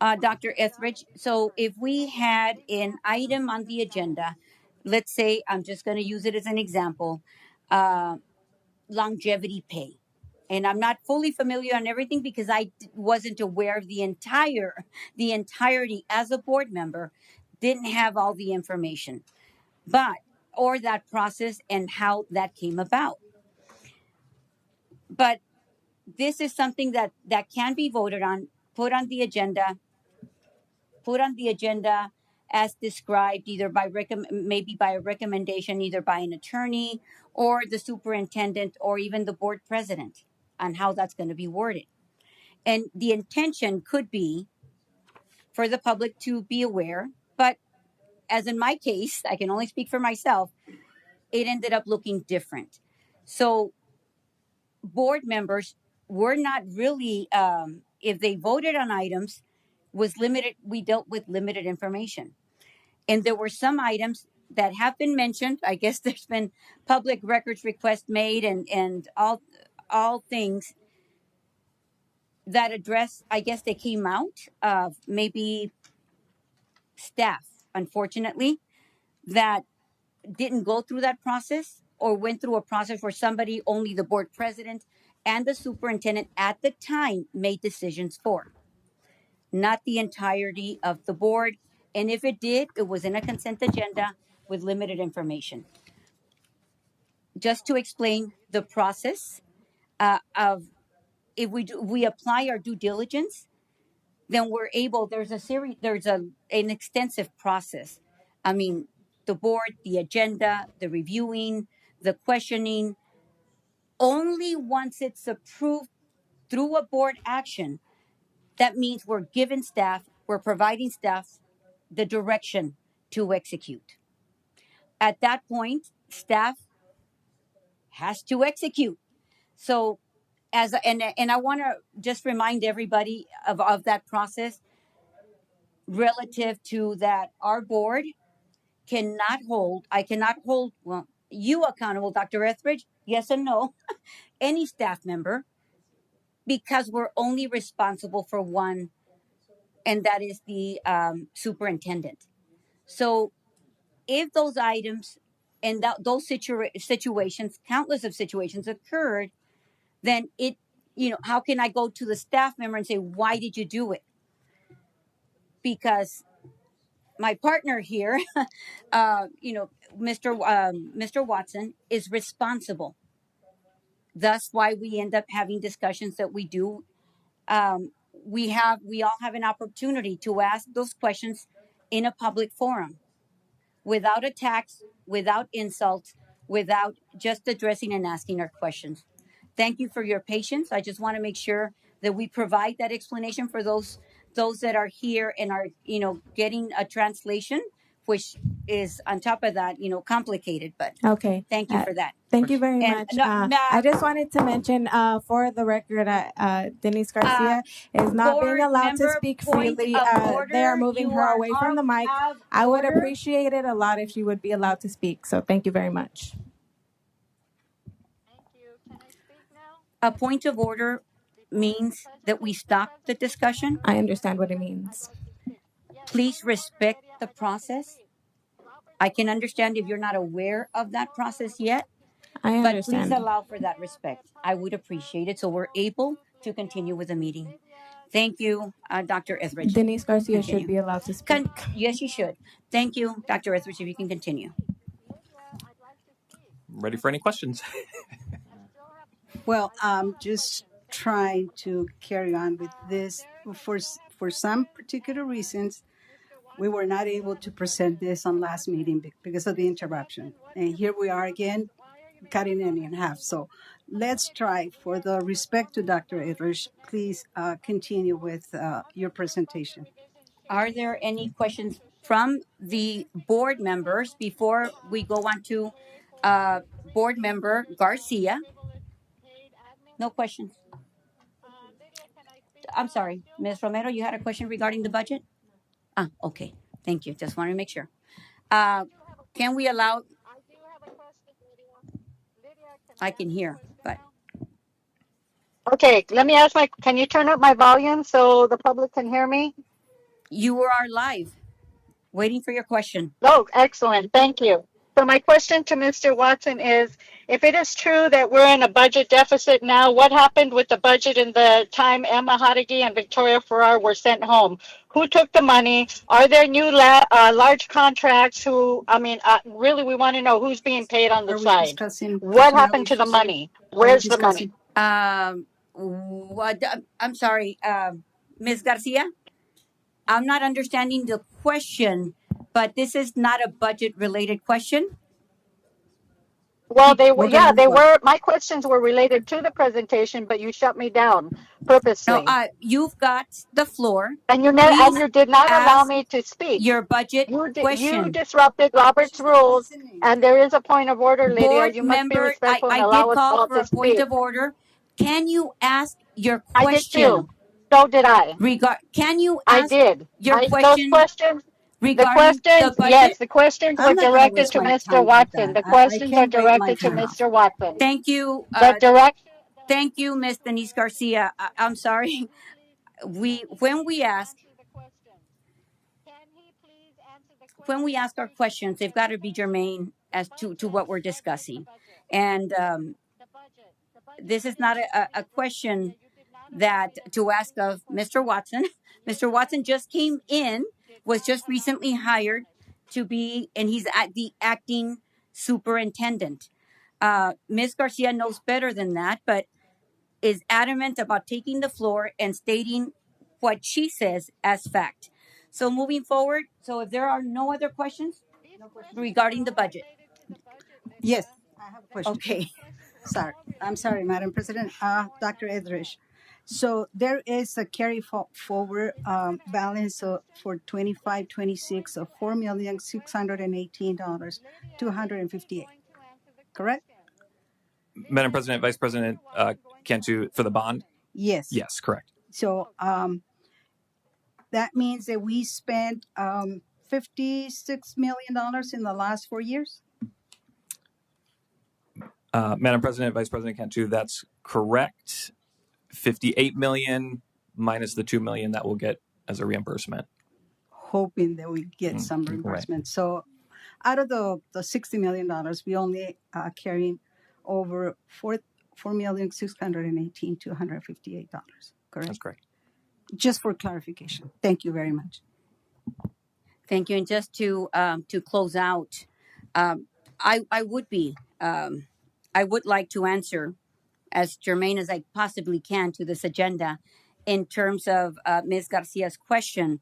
Dr. Etheridge, so if we had an item on the agenda, let's say, I'm just going to use it as an example, longevity pay. And I'm not fully familiar on everything because I wasn't aware of the entirety as a board member, didn't have all the information, or that process and how that came about. But this is something that can be voted on, put on the agenda, as described, either by maybe by a recommendation, either by an attorney or the superintendent or even the board president, on how that's going to be worded. And the intention could be for the public to be aware, but as in my case, I can only speak for myself, it ended up looking different. So board members were not really, if they voted on items, was limited. We dealt with limited information, and there were some items that have been mentioned. I guess there's been public records requests made, and all things that address. I guess they came out of maybe staff, unfortunately, that didn't go through that process or went through a process where somebody, only the board president and the superintendent at the time, made decisions for, not the entirety of the board. And if it did, it was in a consent agenda with limited information. Just to explain the process of, if we apply our due diligence, then we're able, there's an extensive process. I mean, the board, the agenda, the reviewing, the questioning. Only once it's approved through a board action, that means we're giving staff, we're providing staff the direction to execute. At that point, staff has to execute. So and I want to just remind everybody of that process relative to that. Our board I cannot hold, well, you accountable, Dr. Etheridge, yes and no, any staff member, because we're only responsible for one, and that is the superintendent. So if those items and those situations, countless of situations occurred, then how can I go to the staff member and say, why did you do it? Because my partner here, Mr. Watson, is responsible. Thus why we end up having discussions that we do. We all have an opportunity to ask those questions in a public forum, without attacks, without insults, without just addressing and asking our questions. Thank you for your patience. I just want to make sure that we provide that explanation for those that are here and are, getting a translation, which is on top of that, complicated. But Okay. thank you for that. Thank you very And much. no, I just wanted to mention, for the record, Denise Garcia is not being board allowed to member, speak point freely. of They are order. moving You her are away from the mic. out of I would order. appreciate it a lot if she would be allowed to speak. So thank you very much. Thank you. Can I speak now? A point of order means that we stop the discussion. I understand what it means. Please respect the process. I can understand if you're not aware of that process yet, I but please understand. allow for that respect. I would appreciate it so we're able to continue with the meeting. Thank you, Dr. Etheridge. Denise Garcia should Continue. be allowed to speak. Yes, you should. Thank you, Dr. Etheridge, if you can continue. Ready for any questions? Well, I'm just trying to carry on with this. For some particular reasons, we were not able to present this on last meeting because of the interruption. And here we are again, cutting it in half. So let's try, for the respect to Dr. Etheridge, please continue with your presentation. Are there any questions from the board members before we go on to board member Garcia? No questions. I'm sorry, Ms. Romero, you had a question regarding the budget? Okay. Thank you. Just want to make sure. Can we allow? I do have a question, Lydia. Lydia, I can hear, but Okay, let me ask can you turn up my volume so the public can hear me? you are live, waiting for your question. Oh, excellent. Thank you. So my question to Mr. Watson is, if it is true that we're in a budget deficit now, what happened with the budget in the time Emma Hadigi and Victoria Farrar were sent home? Who took the money? Are there new large contracts? Really, we want to know who's being paid on the Are we side. discussing What personnel happened to the issues? money? Are we Where's the money? discussing? What? I'm sorry, Ms. Garcia. I'm not understanding the question, but this is not a budget-related question. Well, they were, We're gonna yeah, move they on. were, my questions were related to the presentation, but you shut me down No, purposely. you've got the floor. And you Please did not allow ask me to speak. your budget You question. disrupted Robert's rules, and there is a point of order, Lydia. Board You must be member, respectful and I allow did us call all for to a point speak. of order. Can you ask your I did question? too. So did I. Can you I ask did. your Those question questions, the regarding the questions, budget? yes, the questions were I'm not gonna directed waste to my Mr. time like Watson. that. The I questions are can't wait my directed to time off. Mr. Watson. Thank you. The direction. Thank you, Ms. Denise Garcia. I'm sorry. When we ask our questions, they've got to be germane as to what we're discussing. And this is not a question that to ask of Mr. Watson. Mr. Watson just came in, was just recently hired to be, and he's at the acting superintendent. Ms. Garcia knows better than that, but is adamant about taking the floor and stating what she says as fact. So moving forward, so if there are no other questions regarding the budget. Yes, I have a question. Okay. Sorry, I'm sorry, Madam President. Dr. Edrich. So there is a forward balance for 25-26 of $4,618,258. Correct? Madam President, Vice President Cantu, for the bond? Yes. Yes, correct. So that means that we spent $56 million in the last 4 years. Madam President, Vice President Cantu, that's correct. 58 million minus the 2 million that we'll get as a reimbursement. Hoping that we get some right. reimbursement. So out of the $60 million, we only carrying over $4,618,258. Correct? That's correct. Just for clarification. Thank you very much. Thank you. And just to close out, I would like to answer as germane as I possibly can to this agenda in terms of Ms. Garcia's question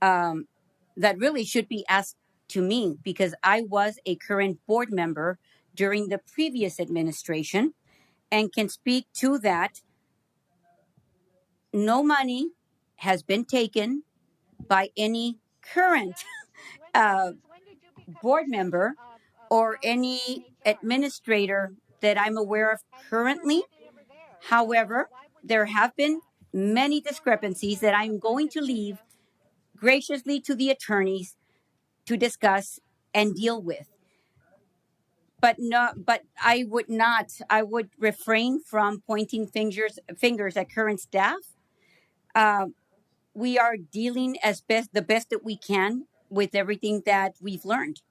that really should be asked to me because I was a current board member during the previous administration and can speak to that. No money has been taken by any current board member or any administrator that I'm aware of currently. However, there have been many discrepancies that I'm going to leave graciously to the attorneys to discuss and deal with. But I would refrain from pointing fingers at current staff. We are dealing the best that we can with everything that we've learned,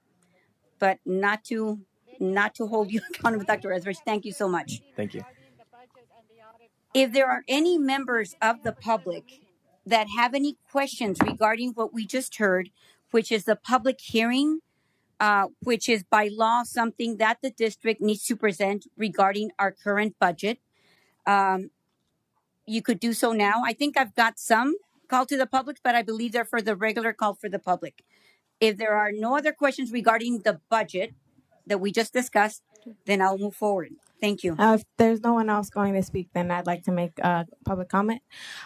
but not to hold you accountable, Dr. Ezrich. Thank you so much. Thank you. If there are any members of the public that have any questions regarding what we just heard, which is the public hearing, which is by law something that the district needs to present regarding our current budget, you could do so now. I think I've got some call to the public, but I believe they're for the regular call for the public. If there are no other questions regarding the budget that we just discussed, then I'll move forward. Thank you. If there's no one else going to speak, then I'd like to make a public comment.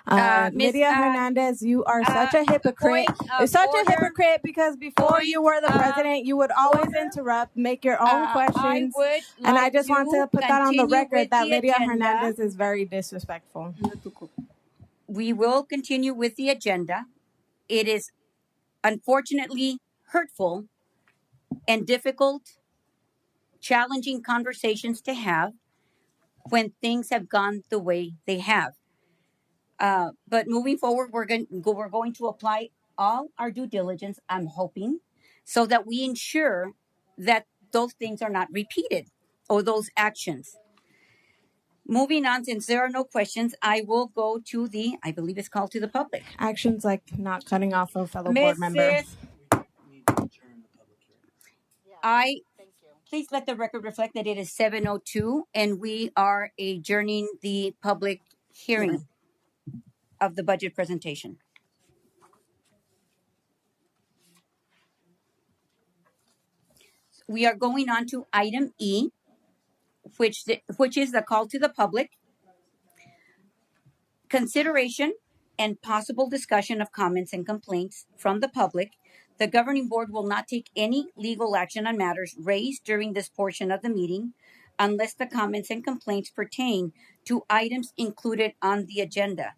Lydia Hernandez, you are such a hypocrite. You're such a hypocrite because before you were the president, you would always interrupt, make your own questions. And I just want to put that on the record that Lydia Hernandez is very disrespectful. We will continue with the agenda. It is unfortunately hurtful and difficult, challenging conversations to have when things have gone the way they have. But moving forward, we're going to apply all our due diligence, I'm hoping, so that we ensure that those things are not repeated or those actions. Moving on, since there are no questions, I will go to I believe it's called to the public. Actions like not cutting off a fellow board member. Please let the record reflect that it is 7:02 and we are adjourning the public hearing of the budget presentation. We are going on to item E, which is the call to the public. Consideration and possible discussion of comments and complaints from the public. The governing board will not take any legal action on matters raised during this portion of the meeting unless the comments and complaints pertain to items included on the agenda.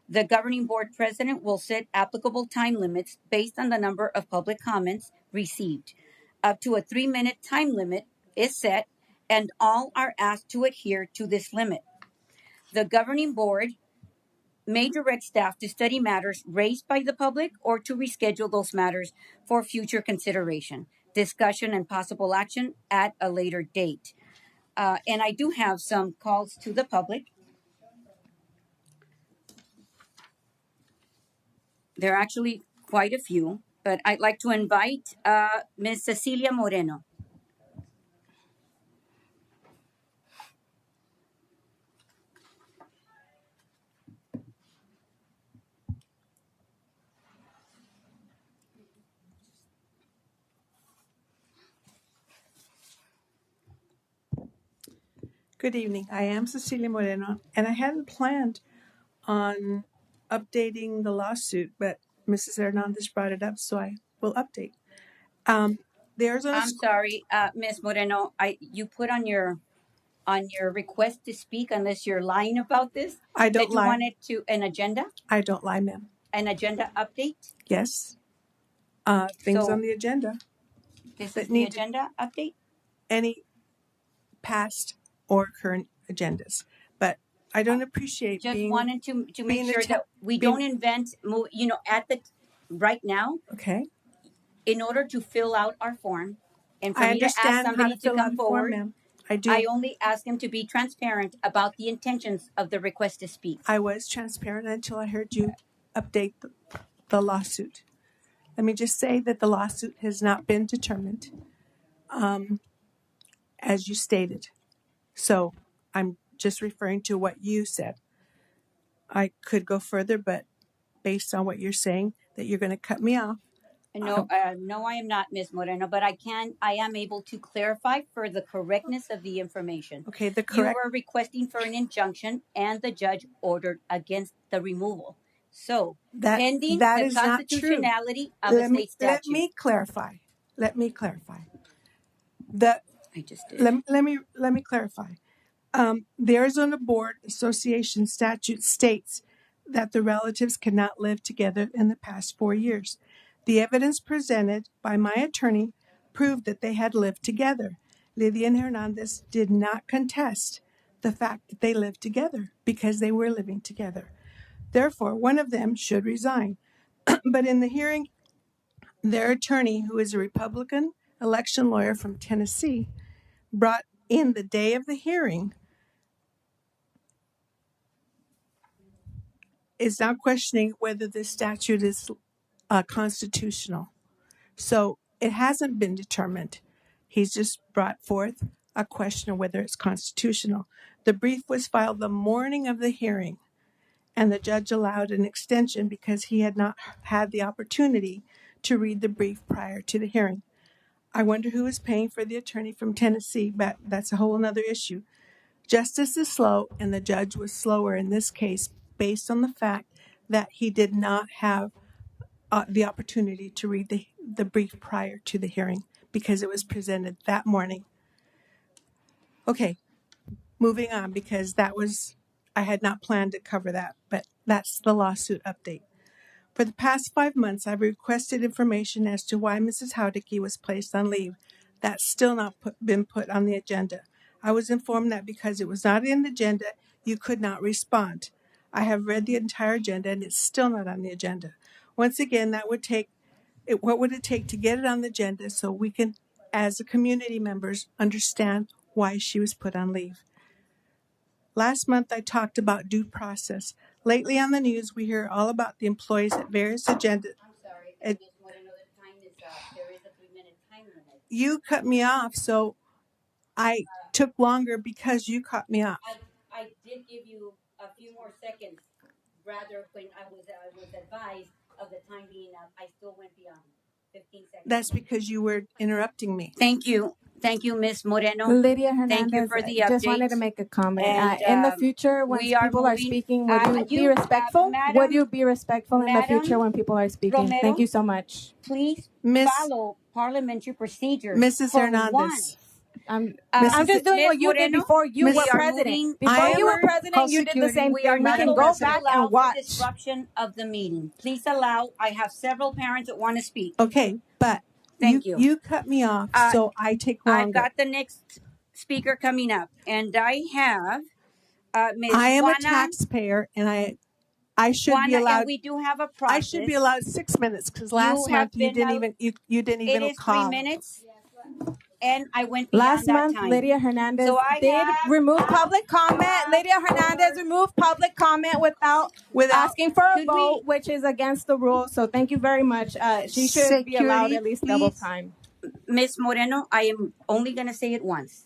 The governing board president will set applicable time limits based on the number of public comments received. Up to a 3-minute time limit is set, and all are asked to adhere to this limit. The governing board may direct staff to study matters raised by the public or to reschedule those matters for future consideration, discussion, and possible action at a later date. And I do have some calls to the public. There are actually quite a few, but I'd like to invite Ms. Cecilia Moreno. Good evening. I am Cecilia Moreno, and I hadn't planned on updating the lawsuit, but Mrs. Hernandez brought it up, so I will update. There's a I'm sorry, Ms. Moreno. You put on your request to speak, unless you're lying about this. I don't that you lie. wanted to an agenda, I don't lie, ma'am. an agenda update. Yes. Things So- on the agenda. This That is the need to- agenda update. Any past or current agendas, but I don't appreciate Just being wanted to make being sure that we being- don't invent. At the right now, okay. in order to fill out our form, and for I me to ask understand how somebody to to fill out come a form, forward, ma'am. I do. I only ask them to be transparent about the intentions of the request to speak. I was transparent until I heard you update the lawsuit. Let me just say that the lawsuit has not been determined, as you stated. So I'm just referring to what you said. I could go further, but based on what you're saying, that you're going to cut me off. No, no, I am not, Ms. Moreno, but I am able to clarify for the correctness of the information. Okay, the You correct. were requesting for an injunction, and the judge ordered against the removal. So, pending that the is not true. constitutionality of a Let me, state statute. let me clarify. I just did. Let me clarify. The Arizona Board Association statute states that the relatives cannot live together in the past 4 years. The evidence presented by my attorney proved that they had lived together. Lydia and Hernandez did not contest the fact that they lived together because they were living together. Therefore, one of them should resign. But in the hearing, their attorney, who is a Republican election lawyer from Tennessee, brought in the day of the hearing, is now questioning whether this statute is constitutional. So it hasn't been determined. He's just brought forth a question of whether it's constitutional. The brief was filed the morning of the hearing, and the judge allowed an extension because he had not had the opportunity to read the brief prior to the hearing. I wonder who is paying for the attorney from Tennessee, but that's a whole other issue. Justice is slow, and the judge was slower in this case based on the fact that he did not have the opportunity to read the brief prior to the hearing because it was presented that morning. Okay, moving on, because I had not planned to cover that, but that's the lawsuit update. For the past 5 months, I've requested information as to why Mrs. Howdicky was placed on leave. That's still not been put on the agenda. I was informed that because it was not in the agenda, you could not respond. I have read the entire agenda, and it's still not on the agenda. Once again, what would it take to get it on the agenda so we can, as a community members, understand why she was put on leave? Last month, I talked about due process. Lately on the news, we hear all about the employees at various agendas. I'm sorry, I just want to know the time is up. There is a 3-minute time limit. You cut me off, so I took longer because you cut me off. I did give you a few more seconds. Rather, when I was advised of the time being up, I still went beyond 15 seconds. That's because you were interrupting me. Thank you, Ms. Moreno. Lydia Thank you Hernandez, for the just wanted to update. make a comment. And In the future, when we are people are moving. speaking, would you be respectful? Would you be respectful in the future when people are speaking? Romero? Thank you so much. Please Miss follow parliamentary procedures. Mrs. for Hernandez. once. I'm Mrs. just doing Ms. what you did Moreno, before you Miss- were we are president. moving Before you were forward. president, you did the same We are thing. We not can going go to back allow and watch. for disruption of the meeting. Please allow. I have several parents that want to speak. Okay, but Thank you. you cut me off, so I take I've longer. got the next speaker coming up, and I have Ms. I am a Juana. taxpayer, and I should be Juana, allowed. and we do have a process. I should be allowed 6 minutes because last have month you been didn't out- even you didn't It even is 3 call. minutes, and I went beyond Last that month, time. Lydia Hernandez So I did have- remove public comment. Lydia Hernandez removed public comment without asking for a Could vote, which is against the rules. So thank you very much. She should be allowed Security, at least double please. time. Ms. Moreno, I am only going to say it once.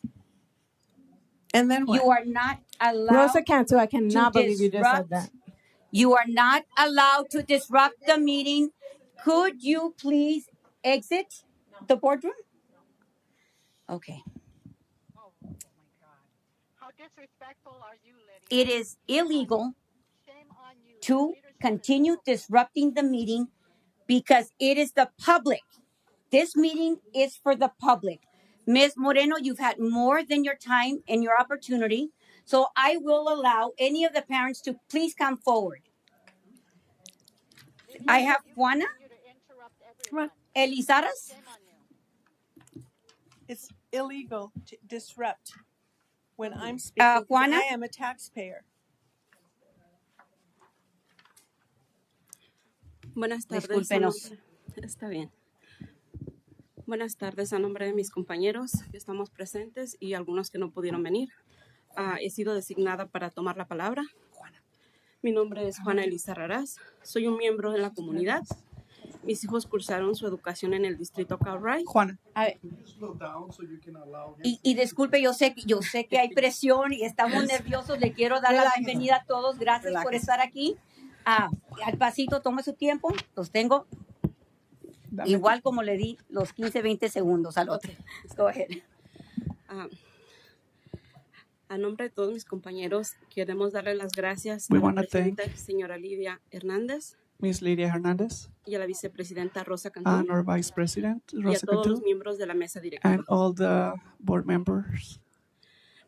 And then what? You are not allowed. Rosa Cantu, I cannot to believe you just said disrupt- that. You are not allowed to disrupt the meeting. Could you please exit the boardroom? Okay. How disrespectful are you, Lydia? It is illegal Shame on you. to continue disrupting the meeting because it is the public. This meeting is for the public. Ms. Moreno, you've had more than your time and your opportunity, so I will allow any of the parents to please come forward. I have Juana You to interrupt Come on. Elizaras. Shame on you. It's illegal to disrupt when I'm speaking. 'cause Juana? I am a taxpayer. Buenas tardes. Discúlpenos. Está bien. Buenas tardes a nombre de mis compañeros que estamos presentes y algunos que no pudieron venir. He sido designada para tomar la palabra. Mi nombre es Juana Elisa Raraz. Soy un miembro de la comunidad. Mis hijos cursaron su educación en el distrito Calray. Juana. A ver, y disculpe, yo sé que hay presión y estamos nerviosos. Le quiero dar la bienvenida a todos. Gracias por estar aquí. Al pasito, tome su tiempo. Los tengo igual como le di los 15, 20 segundos al otro. Go ahead. A nombre de todos mis compañeros, queremos darle las gracias We a la wanna presidenta señora Lidia Hernández Ms. Lydia Hernandez y a la vicepresidenta Rosa Cantú and our Vice President, y a Rosa todos los Cantu, miembros de la mesa directiva and all the board members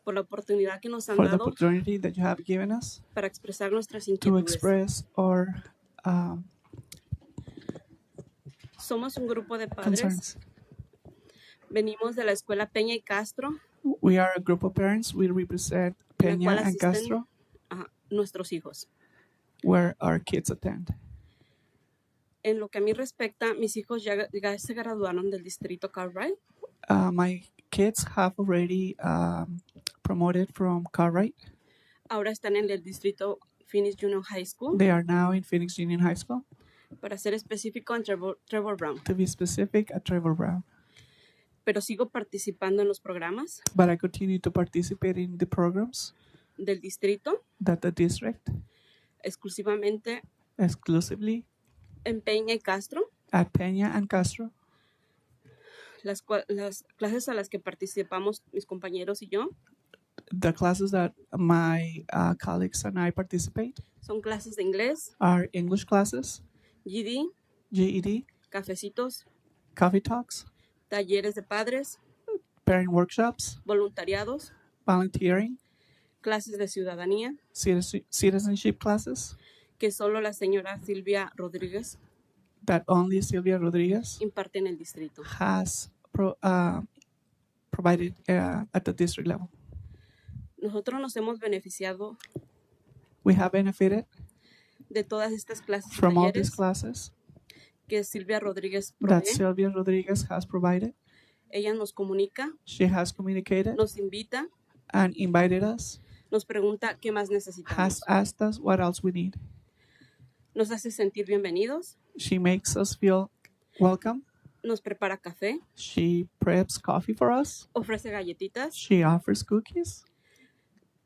por la oportunidad que nos han for the dado opportunity that you have given us para expresar nuestras to inquietudes. express our Somos un grupo de padres. concerns. Venimos de la escuela Peña y Castro, We are a group of parents. We represent en la cual Peña and asisten Castro, a nuestros hijos. where our kids attend. En lo que a mí respecta, mis hijos ya se graduaron del distrito Calray. My kids have already promoted from Cartwright. Ahora están en el distrito Phoenix Junior High School. They are now in Phoenix Union High School. Para ser específico, en Trevor Brown. To be specific, at Trevor Brown. Pero sigo participando en los programas But I continue to participate in the programs del distrito, that the district, exclusivamente exclusively en Peña y Castro. at Peña and Castro. Las clases a las que participamos mis compañeros y yo The classes that my colleagues and I participate son clases de inglés, are English classes, GD, GED, cafecitos, coffee talks, talleres de padres, parent workshops, voluntariados, volunteering, clases de ciudadanía, citizenship classes que solo la señora Silvia Rodríguez that only Sylvia Rodriguez imparte en el distrito. has provided at the district level. Nosotros nos hemos beneficiado We have benefited de todas estas clases y from all these talleres classes que Silvia Rodríguez that provee. Sylvia Rodriguez has provided. Ella nos comunica, She has communicated nos invita, and invited us, nos pregunta qué más necesitamos. has asked us what else we need. Nos hace sentir bienvenidos, She makes us feel welcome. nos prepara café, She preps coffee for us. ofrece galletitas, She offers cookies.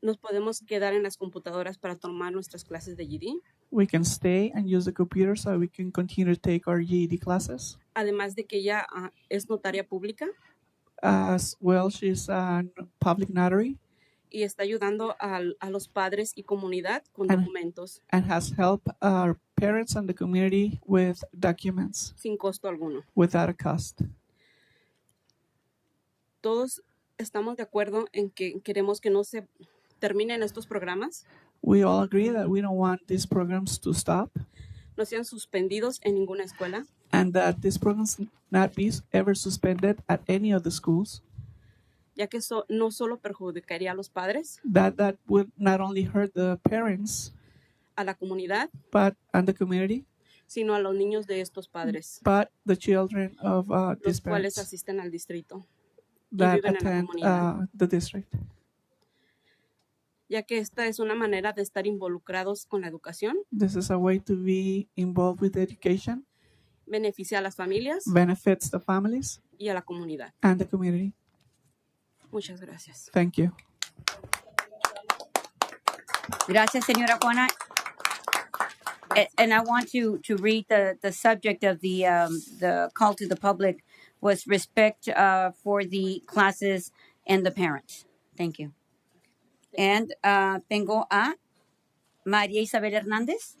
Nos podemos quedar en las computadoras para tomar nuestras clases de GED. We can stay and use the computer so we can continue to take our GED classes. Además de que ella es notaria pública As well, she's a public notary y está ayudando a los padres y comunidad con And- documentos and has helped our parents and the community with documents sin costo alguno. without a cost. Todos estamos de acuerdo en que queremos que no se terminen estos programas, We all agree that we don't want these programs to stop no sean suspendidos en ninguna escuela, and that these programs not be ever suspended at any of the schools. ya que eso no solo perjudicaría a los padres, That would not only hurt the parents, a la comunidad, and the community, sino a los niños de estos padres, but the children of los these cuales parents asisten al distrito, that viven en la attend comunidad. the district. Ya que esta es una manera de estar involucrados con la educación, This is a way to be involved with education, beneficia a las familias benefits the families y a la comunidad. and the community. Muchas gracias. Thank you. Gracias, señora Juana. And I want to read the subject of the call to the public was respect for the classes and the parents. Thank you. And tengo a María Isabel Hernández.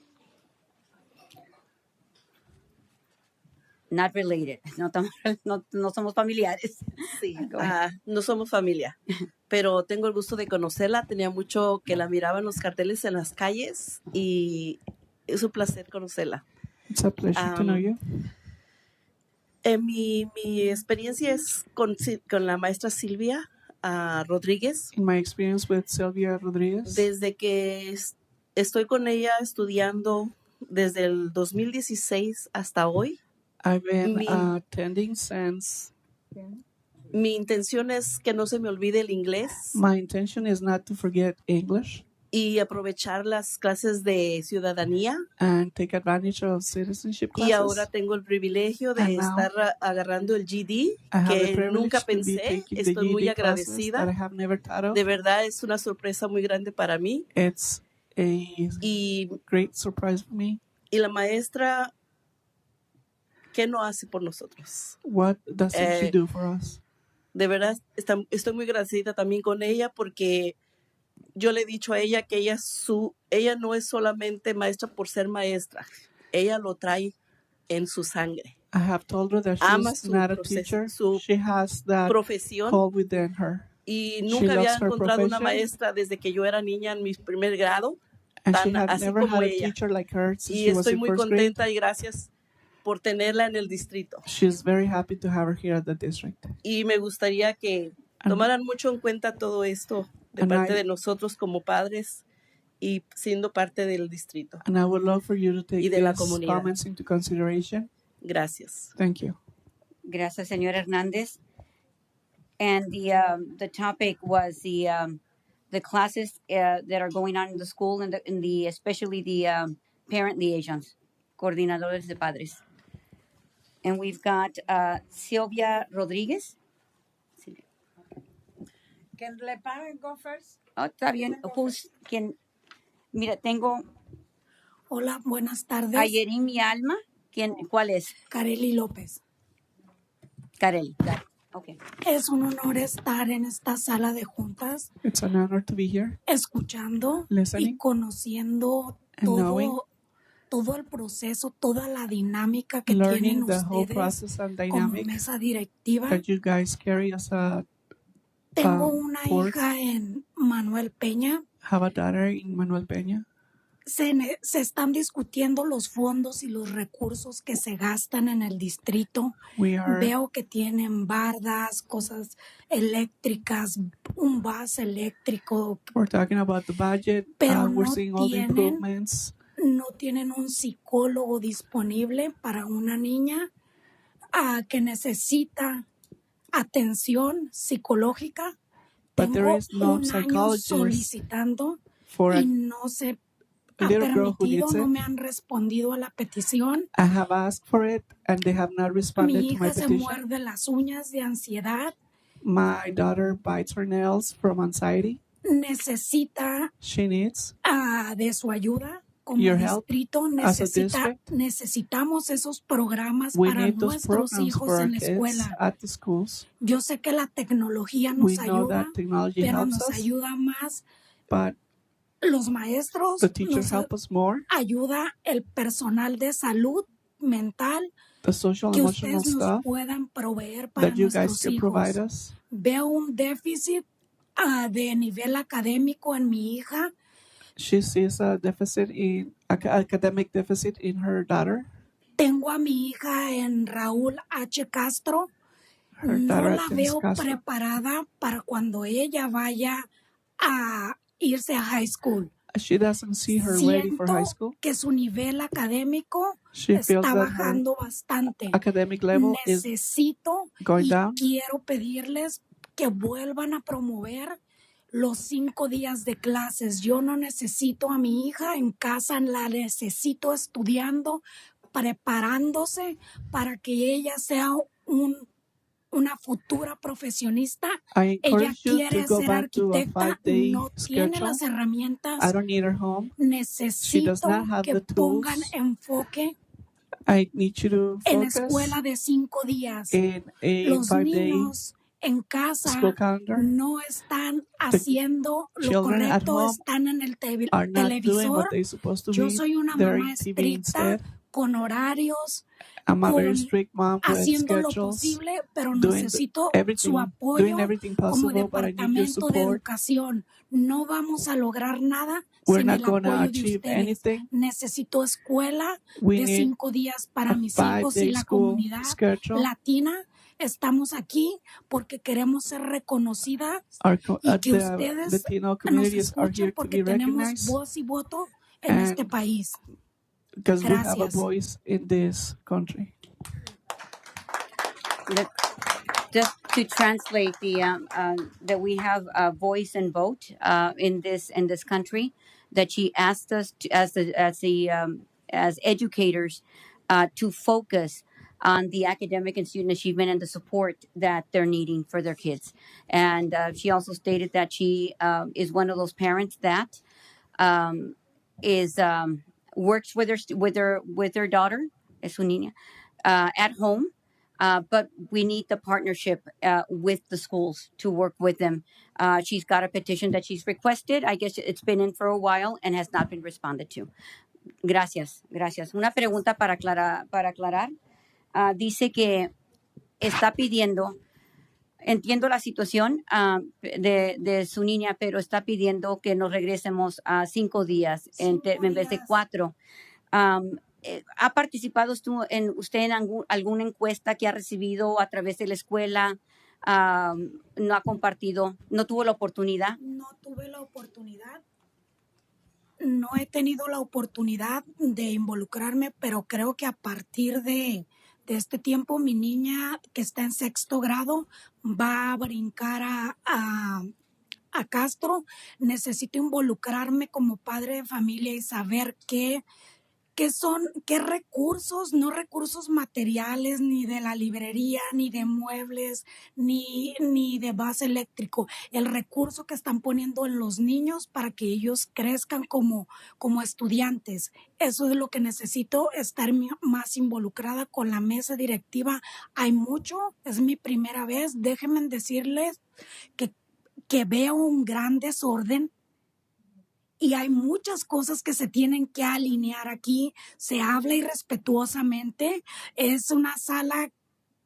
Not related. No somos familiares. Sí, Go ahead. no somos familia, pero tengo el gusto de conocerla. Tenía mucho que la miraba en los carteles en las calles y es un placer conocerla. It's a pleasure to know you. Mi experiencia es con la maestra Silvia Rodríguez. In my experience with Sylvia Rodriguez, Desde que estoy con ella estudiando desde el 2016 hasta hoy, I've been mi- attending since. mi intención es que no se me olvide el inglés My intention is not to forget English y aprovechar las clases de ciudadanía. and take advantage of citizenship Y classes. ahora tengo el privilegio de And now estar agarrando el GD, I have the que privilege nunca to be pensé. taking the Estoy muy GED classes that I agradecida. have never thought of. De verdad es una sorpresa muy grande para mí. It's a Y, great surprise for me. y la maestra, ¿qué no hace por nosotros? What doesn't she Eh, do for us? De verdad, estoy muy agradecida también con ella porque yo le he dicho a ella que ella no es solamente maestra por ser maestra. Ella lo trae en su sangre. I have told her that Ama she's su not a proceso, teacher. su She has that profesión. call within her. Y She nunca había loves her encontrado una profession. maestra desde que yo era niña en mi primer grado, And she tan had así never como had a ella. teacher like her since Y she was estoy in muy first grade. contenta y gracias por tenerla en el distrito. She's very happy to have her here at the district. Y me gustaría que And- tomaran mucho en cuenta todo esto de And parte I- de nosotros como padres y siendo parte del distrito. And I would love for you to take Y de la these comunidad. comments into consideration. Gracias. Thank you. Gracias, señora Hernández. And the topic was the classes that are going on in the school and the especially the parent liaisons, coordinadores de padres. And we've got Sylvia Rodríguez. Can Lepa go first? Oh, está bien. Mira, tengo Hola, buenas tardes. ayer en mi alma. ¿Cuál es? Kareli López. Karel. Okay. Es un honor estar en esta sala de juntas, It's an honor to be here, escuchando listening, y conociendo and knowing, todo el proceso, toda la dinámica que learning tienen the whole ustedes process and como dynamic mesa directiva. that you guys carry as a Tengo una board. hija en Manuel Peña. Have a daughter in Manuel Peña. Se están discutiendo los fondos y los recursos que se gastan en el distrito. We are Veo que tienen bardas, cosas eléctricas, un bus eléctrico. we're talking about the budget. Pero We're no seeing all the tienen- improvements. No tienen un psicólogo disponible para una niña que necesita atención psicológica. But there Tengo is no un año psychologist solicitando for y a no se ha little girl who permitido, needs no it. me han respondido a la petición. I have asked for it and they have not Mi responded to my hija se petition. muerde las uñas de ansiedad. My daughter bites her nails from anxiety. necesita She needs de su ayuda. Como your help distrito as a district. necesitamos esos programas We para need those nuestros programs hijos for our en la kids escuela. at the schools. Yo sé que la tecnología We nos know ayuda, that technology pero helps nos us, ayuda más but los maestros, the teachers nos help us more. ayuda el personal de salud mental, The social que emotional ustedes nos stuff puedan proveer para that you guys nuestros can provide hijos. us. Veo un déficit de nivel académico en mi hija. She sees a deficit in academic deficit in her daughter. Tengo a mi hija en Raúl H. Castro. Her No daughter la attends veo Castro. preparada para cuando ella vaya a irse a high school. She doesn't see her ready for high school. Que su nivel académico She feels está that her bajando bastante. academic level is Necesito going y down. quiero pedirles que vuelvan a promover los 5 días de clases. Yo no necesito a mi hija en casa, la necesito estudiando, preparándose para que ella sea una futura profesionista. I Ella encourage you quiere to go ser back to a arquitecta, 5-day no tiene schedule. las herramientas. I don't need her home. She does Necesito not have que the pongan tools. enfoque I need you to en focus escuela de 5 días. in a Los 5-day niños en casa school calendar. no están haciendo lo Children at correcto, home están en el are not doing televisor. what they're supposed to Yo be. soy una They're mamá in TV estricta instead. con horarios, I'm a very con strict mom with haciendo lo schedules, posible, pero doing necesito everything, su doing apoyo everything como possible, but I need your departamento de support. educación. No vamos a lograr nada We're sin not el going to apoyo de achieve ustedes. anything. Necesito escuela We de need 5 días para a mis hijos y 5-day la school comunidad schedule. latina. Estamos aquí porque queremos ser reconocidas y que The ustedes Latino nos communities are escuchen here to porque be tenemos recognized, voz y voto en este and país. because we have a Gracias. voice in this country. Just to translate that we have a voice and vote in this country, that she asked us to, as educators to focus on the academic and student achievement and the support that they're needing for their kids. And she also stated that she is one of those parents that works with her daughter, es su niña, at home. But we need the partnership with the schools to work with them. She's got a petition that she's requested. I guess it's been in for a while and has not been responded to. Gracias. Una pregunta para aclarar. Dice que está pidiendo, entiendo la situación de su niña, pero está pidiendo que nos regresemos a 5 días en vez de 4. ¿Ha participado usted en alguna encuesta que ha recibido a través de la escuela? ¿No ha compartido? ¿No tuvo la oportunidad? No tuve la oportunidad. No he tenido la oportunidad de involucrarme, pero creo que a partir de este tiempo mi niña que está en 6º grado va a brincar a Castro. Necesito involucrarme como padre de familia y saber qué recursos, no recursos materiales, ni de la librería, ni de muebles, ni de base eléctrico. El recurso que están poniendo en los niños para que ellos crezcan como estudiantes. Eso es lo que necesito, estar más involucrada con la mesa directiva. Hay mucho, es mi primera vez. Déjenme decirles que veo un gran desorden. Y hay muchas cosas que se tienen que alinear aquí. Se habla irrespetuosamente. Es una sala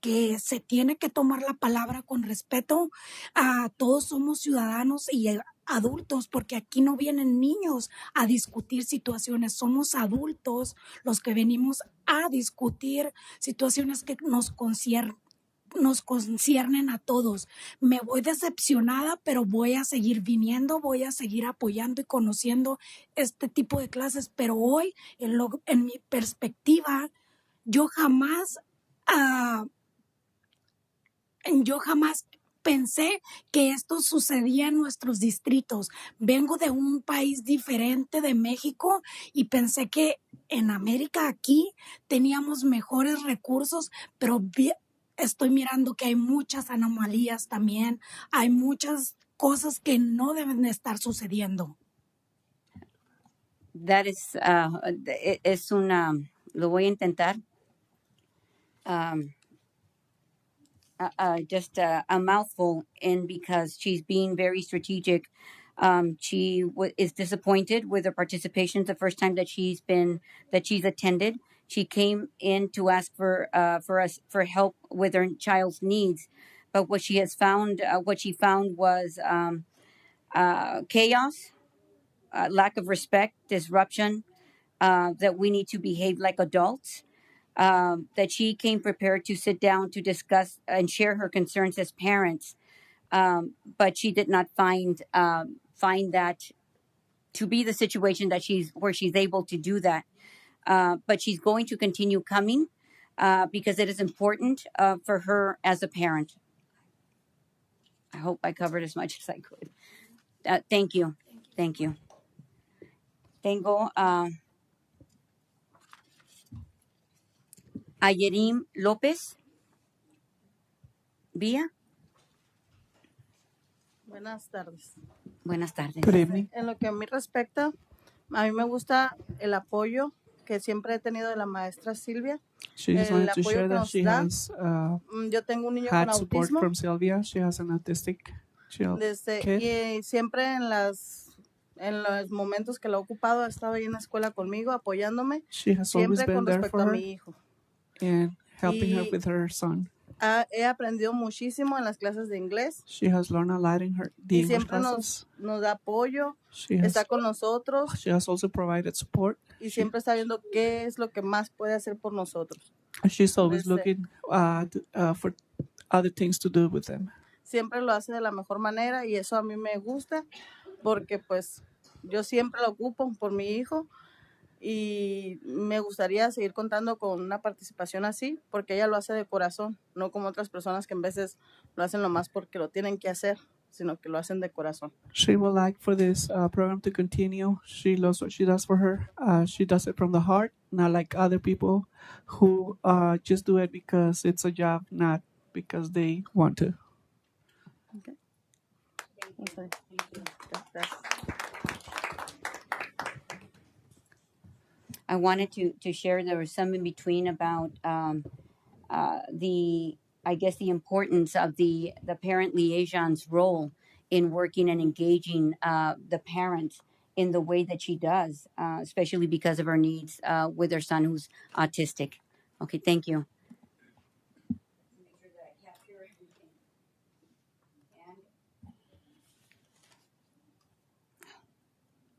que se tiene que tomar la palabra con respeto. Todos somos ciudadanos y adultos, porque aquí no vienen niños a discutir situaciones. Somos adultos los que venimos a discutir situaciones que nos conciernen a todos. Me voy decepcionada, pero voy a seguir viniendo, voy a seguir apoyando y conociendo este tipo de clases. Pero hoy, en mi perspectiva, yo jamás pensé que esto sucedía en nuestros distritos. Vengo de un país diferente, de México, y pensé que en América aquí teníamos mejores recursos, pero estoy mirando que hay muchas anomalías también, hay muchas cosas que no deben de estar sucediendo. That is, es una, lo voy a intentar. Um, just a mouthful, and because she's being very strategic, she is disappointed with her participation. The first time that she's attended, she came in to ask for help with her child's needs, but what she found was chaos, lack of respect, disruption. That we need to behave like adults. That she came prepared to sit down to discuss and share her concerns as parents, but she did not find that to be the situation that she's able to do that. But she's going to continue coming because it is important for her as a parent. I hope I covered as much as I could. Thank you. Thank you. Tengo a Yerim López Vía. Buenas tardes. Buenas tardes. Good evening. En lo que a mí respecta, a mí me gusta el apoyo que siempre he tenido de la maestra Silvia. She just El wanted to apoyo share que that nos she da. has Yo tengo un niño con had support autismo. from Sylvia. She has an autistic child kid. Y siempre en los momentos que lo he ocupado, ha estado ahí en la escuela conmigo, apoyándome. She has always Siempre been con there respecto for a her mi hijo. and helping her Y with her son. He aprendido muchísimo en las clases de inglés. She has learned a lot in the Y English siempre classes. nos da apoyo, She has, está con nosotros she has also provided support. y siempre está viendo qué es lo que más puede hacer por nosotros. She's always Desde- looking for other things to do with them. Siempre lo hace de la mejor manera y eso a mí me gusta porque pues yo siempre lo ocupo por mi hijo y me gustaría seguir contando con una participación así porque ella lo hace de corazón, no como otras personas que en veces lo hacen nomás porque lo tienen que hacer, sino que lo hacen de corazón. She would like for this program to continue. She loves what she does for her. She does it from the heart, not like other people who just do it because it's a job, not because they want to. Okay. I wanted to share there was some in between about the importance of the parent liaison's role in working and engaging the parents in the way that she does, especially because of her needs with her son who's autistic. Okay, thank you.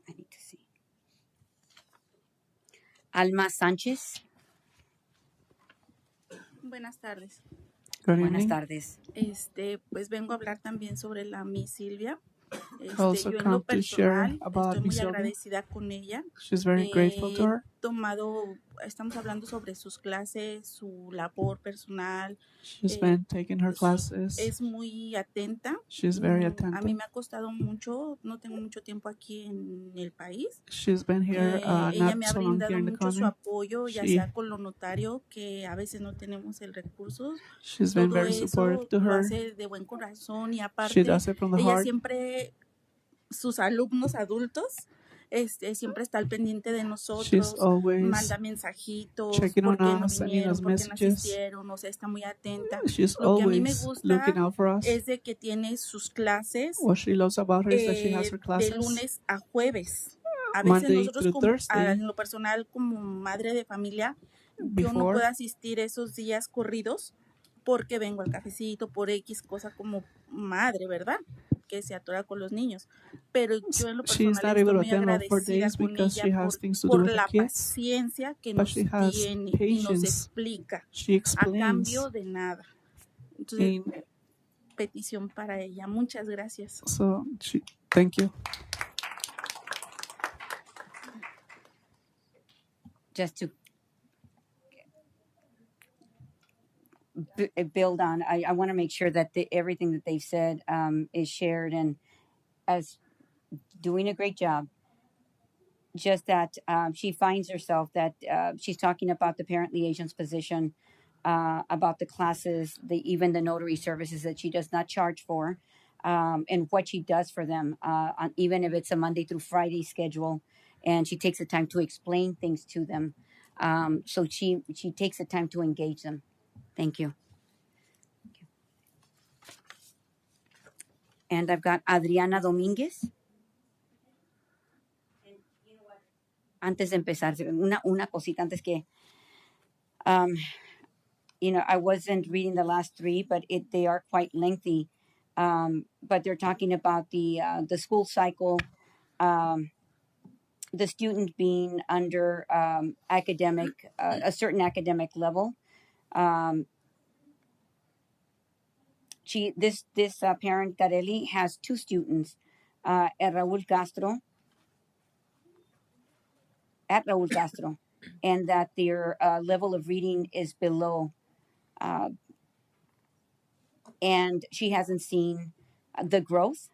I need to see. Alma Sánchez. Buenas tardes. Good Buenas evening. tardes. Pues vengo a hablar también sobre la Miss Silvia. Also Yo en come lo to share personal about estoy muy Miss Sylvia. agradecida con ella. She's very grateful to her. Estamos hablando sobre sus clases, su labor personal. She's been taking her classes. Es muy atenta. She's very A mí attentive. me ha costado mucho, no tengo mucho tiempo aquí en el país. She's been here Ella not me ha so long brindado here in the mucho su country. apoyo, ya She- sea con lo notario, que a veces no tenemos el recurso. She's been Todo very eso supportive to lo her. hace de buen corazón y She aparte does it from the ella heart. siempre, sus alumnos adultos, siempre está al pendiente de She's nosotros, always manda mensajitos, checking por on qué no us, sending vinieron, us por qué no messages. asistieron, o sea, está muy atenta. She's Lo que a mí me always gusta looking out for us. es de que tiene sus clases What she loves about her is that she has her de classes lunes a jueves. A veces Monday nosotros, through Thursday. en lo personal, como madre de familia, yo no before. puedo asistir esos días corridos porque vengo al cafecito, por X cosa como madre, ¿verdad? Que se atora con los niños. Pero yo en lo She's personal not estoy able to muy attend all 4 agradecida days con because she ella has things to do por with la the kids. paciencia que But nos she has tiene y nos patience. explica She a explains. cambio de nada. Entonces, In, petición para ella. Muchas gracias. so thank you. Just to build on, I want to make sure that everything that they've said is shared and as doing a great job. Just that she finds herself that she's talking about the parent liaison's position about the classes, even the notary services that she does not charge for, and what she does for them, even if it's a Monday through Friday schedule, and she takes the time to explain things to them. So she takes the time to engage them. Thank you. And I've got Adriana Dominguez. Antes de empezar, una cosita antes que, I wasn't reading the last three, but they are quite lengthy. But they're talking about the school cycle, the student being under academic, a certain academic level. This parent, Carelli, has two students at Raúl Castro, and that their level of reading is below. And she hasn't seen the growth.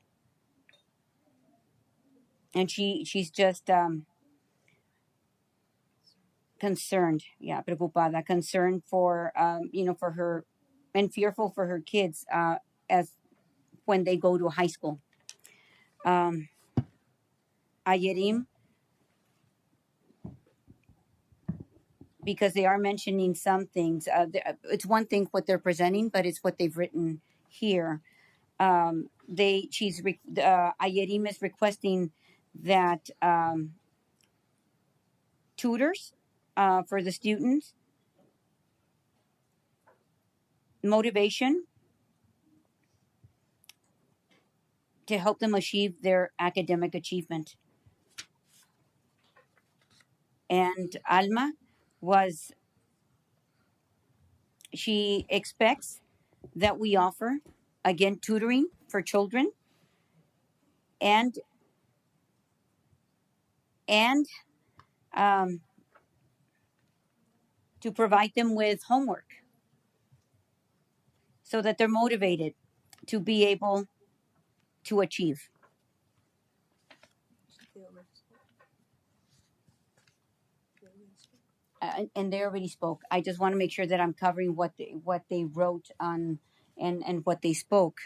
And she's just concerned, preocupada, concerned for, for her, and fearful for her kids as when they go to high school. Ayerim, because they are mentioning some things. It's one thing what they're presenting, but it's what they've written here. Ayerim is requesting that tutors for the students, motivation to help them achieve their academic achievement. And Alma she expects that we offer, again, tutoring for children and to provide them with homework so that they're motivated to be able to achieve. And they already spoke. I just want to make sure that I'm covering what they wrote on and what they spoke.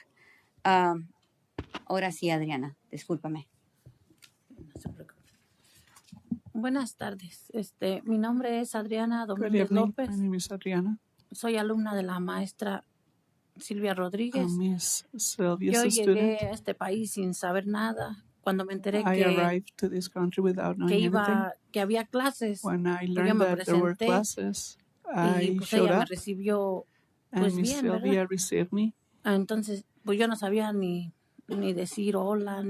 Ahora sí, Adriana, discúlpame. Buenas tardes. Mi nombre es Adriana Good Domínguez evening. López. My name is Adriana. Soy alumna de la maestra Silvia Rodríguez. Miss Sylvia Yo is a student. llegué a este país sin saber nada. Cuando me enteré I arrived to this country without knowing anything. que había clases, When I yo learned me that there were presenté classes, y I pues showed ella me up recibió and pues Miss bien, Sylvia ¿verdad? received me. Entonces, pues yo no sabía ni decir hola,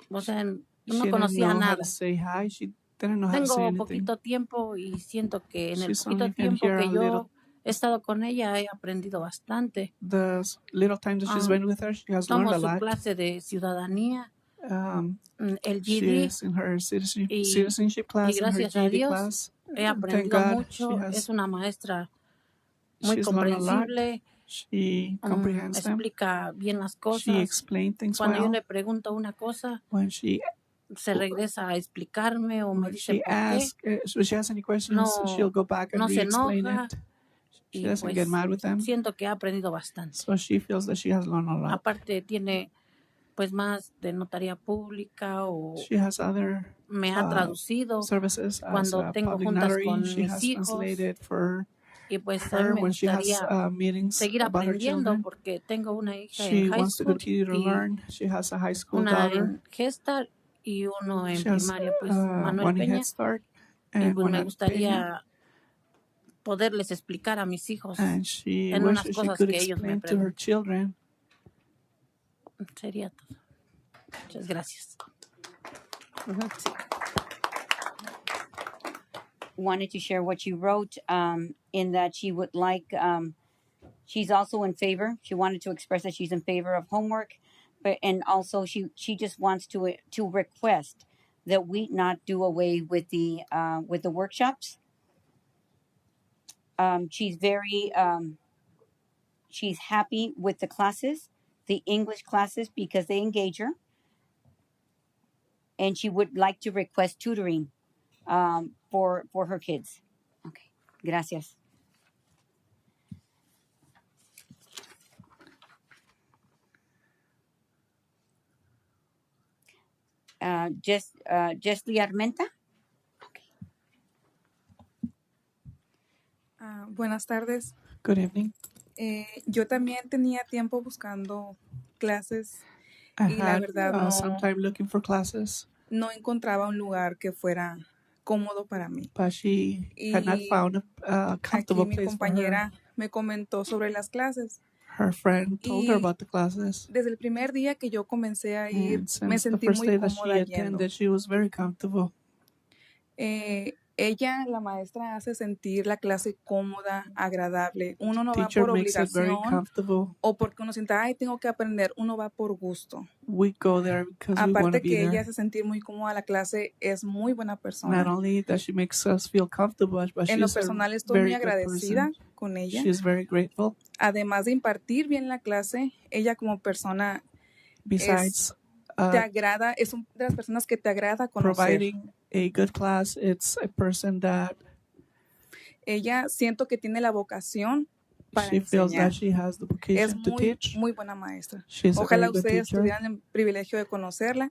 o sea, She no didn't conocía know how nada. to say hi. She didn't know how to say Tengo anything. poquito tiempo y siento que en el She's poquito only been tiempo here que a yo little. he estado con ella he aprendido bastante. The little time that she's been with her, she has learned Tomo a su lot. clase de ciudadanía, el She GD, is in her y citizenship class, in her gracias a GD Dios class. he Thank aprendido God mucho. Es una maestra muy she's learned a lot. comprensible, She comprehends them. explica bien las She explica explained things Cuando yo well. le pregunto una cosa, When she se regresa a explicarme o me when dice she por qué. asks, when she has any questions, she'll go back and No se re-explain enoja it. She y doesn't get pues mad with them. siento que he aprendido bastante. So she feels that she has learned a lot. Aparte tiene pues más de notaría pública o She has other me ha traducido services as cuando a tengo public juntas notary. con She mis has hijos translated for y pues a mí her me when she has gustaría meetings seguir about her aprendiendo children. porque tengo una hija She en high wants to school continue to y learn. She has a high school una daughter. en Gestar y uno en She has primaria, pues Manuel one in Peña. Head Start Y and pues one me at Peña. gustaría poderles explicar a mis hijos And she en unas wishes she cosas could que ellos me explain to her preguntan. children. Sería todo. Muchas gracias. Sí. Wanted to share what you wrote in that she would like, she's also in favor. She wanted to express that she's in favor of homework, and also she just wants to request that we not do away with the workshops. She's very she's happy with the classes, the English classes, because they engage her, and she would like to request tutoring for her kids. Okay, gracias. Jesly Armenta. Buenas tardes. Good evening. Yo también tenía tiempo buscando clases I y la had verdad some time looking for classes, no encontraba un lugar que fuera cómodo para mí. but she had not Y found a aquí comfortable mi place for her. compañera me comentó sobre las clases. Her friend told her Y about the classes, desde el primer día que yo comencé a ir, and me since the sentí first muy day that she cómoda yendo. attended, she was very comfortable. Ella, la maestra, hace sentir la clase cómoda, agradable. Uno no va Teacher por makes it very obligación comfortable. o porque uno sienta, ay, tengo que aprender. Uno va por gusto. We go there because we want to Aparte be que ella there. hace sentir muy cómoda la clase, es muy buena Not persona. only that she makes us feel comfortable, but En lo she's a personal estoy muy very good agradecida person. con ella. She's very grateful. Además de impartir bien la clase, ella como persona Besides te agrada, es una de las personas que te agrada conocer. providing a good class, it's a person that Ella siento que tiene la vocación para she feels enseñar. that she has the Es vocation to muy, teach. muy buena maestra. She's a Ojalá very good ustedes teacher. tuvieran el privilegio de conocerla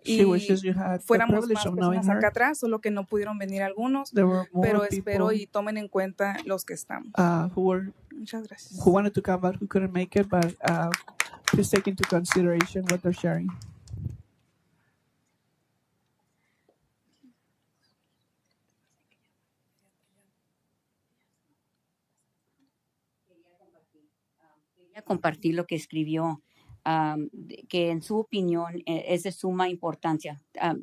She wishes y you had the fuéramos privilege más of knowing personas acá her. atrás, solo que no pudieron venir algunos, There were more pero espero people y tomen en cuenta los que estamos. Muchas gracias. Who wanted to come but who couldn't make it, but please take into consideration what they're sharing. Quería compartir lo que escribió, que en su opinión es de suma importancia.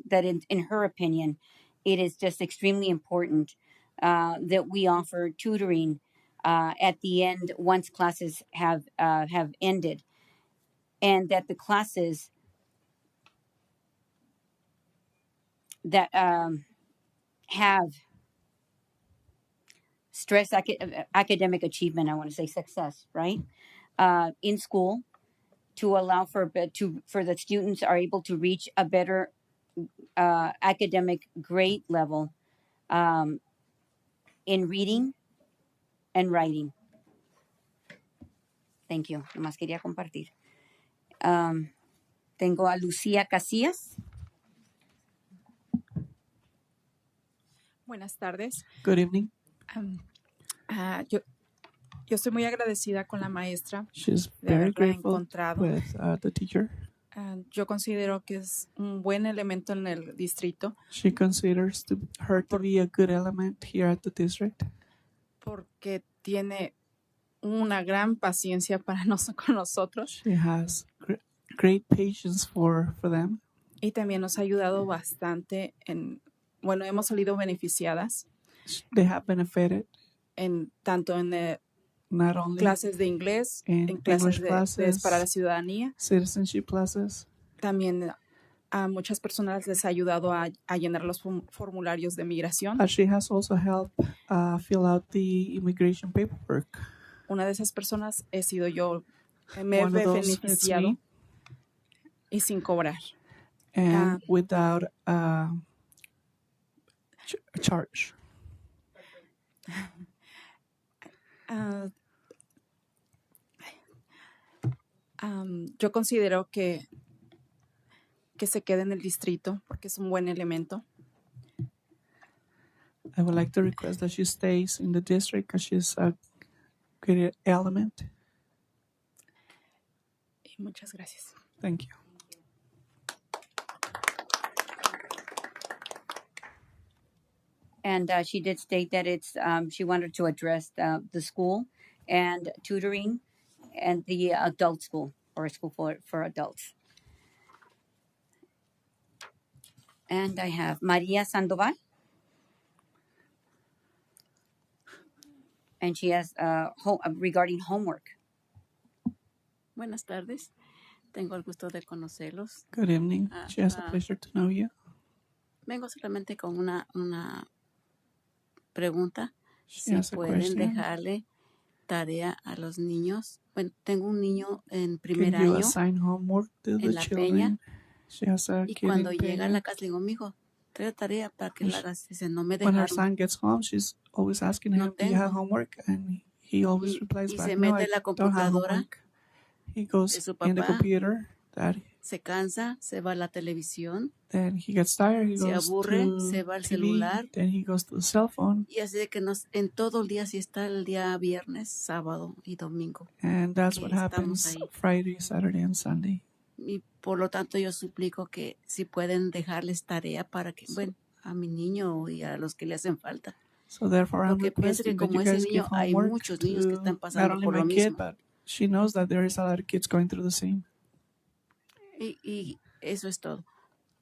That in her opinion, it is just extremely important that we offer tutoring at the end once classes have ended, and that the classes that have stress academic achievement, I want to say success, right? In school, to allow for the students are able to reach a better academic grade level in reading and writing. Thank you. Nomás quería compartir. Tengo a Lucía Casillas. Buenas tardes. Good evening. Yo estoy muy agradecida con la maestra She's de very haberla grateful encontrado. with the teacher. Yo considero que es un buen elemento en el distrito She considers her to be a good element here at the district porque tiene una gran paciencia para con nosotros She has great patience for them. y también nos ha ayudado bastante bueno, hemos salido beneficiadas They have benefited tanto en not only clases de inglés, in en clases English classes, para la ciudadanía. citizenship classes. También a muchas personas les ha ayudado a llenar los formularios de migración. She has also helped fill out the immigration paperwork. Una de esas personas he sido yo. Me he One of those, it's beneficiado me. y sin cobrar. And without charge. Yo considero que se quede en el distrito porque es un buen elemento. I would like to request that she stays in the district because she's a great element. Y muchas gracias. Thank you. And she did state that she wanted to address the school and tutoring and the adult school or a school for adults. And I have Maria Sandoval. And she has regarding homework. Buenas tardes. Tengo el gusto de conocerlos. Good evening. She has a pleasure to know you. Vengo solamente con una pregunta. She Si has a pueden question. dejarle tarea a los niños. Bueno, tengo un niño en primer Can you año assign homework to the en La children? Peña. She has a Y kid cuando in llega a Peña. la casa, le digo, mijo, trae tarea para que la hagas. Dice, no me When her dejaron. son gets home, she's always asking No him, "Do you have tengo. homework?" And he always replies Y back, se "No, mete I en la don't have computadora homework." He goes de su in the papá. computer that se cansa, se va a la televisión, Then he gets tired, he se goes aburre, to se va al TV, celular. then he goes to the cell phone, Y así de que en todo el día, si está el día viernes, sábado y domingo, and that's que what estamos happens ahí. Friday, Saturday, and Sunday. Y por lo tanto yo suplico que si pueden dejarles tarea para que, bueno, a mi niño y a los que le hacen falta. So therefore, I'm Porque pienso que requesting that como you ese guys give niño, hay homework muchos niños que to están not pasando only por lo my kid, mismo. but she knows that there is a lot of kids going through the same. Y eso es todo.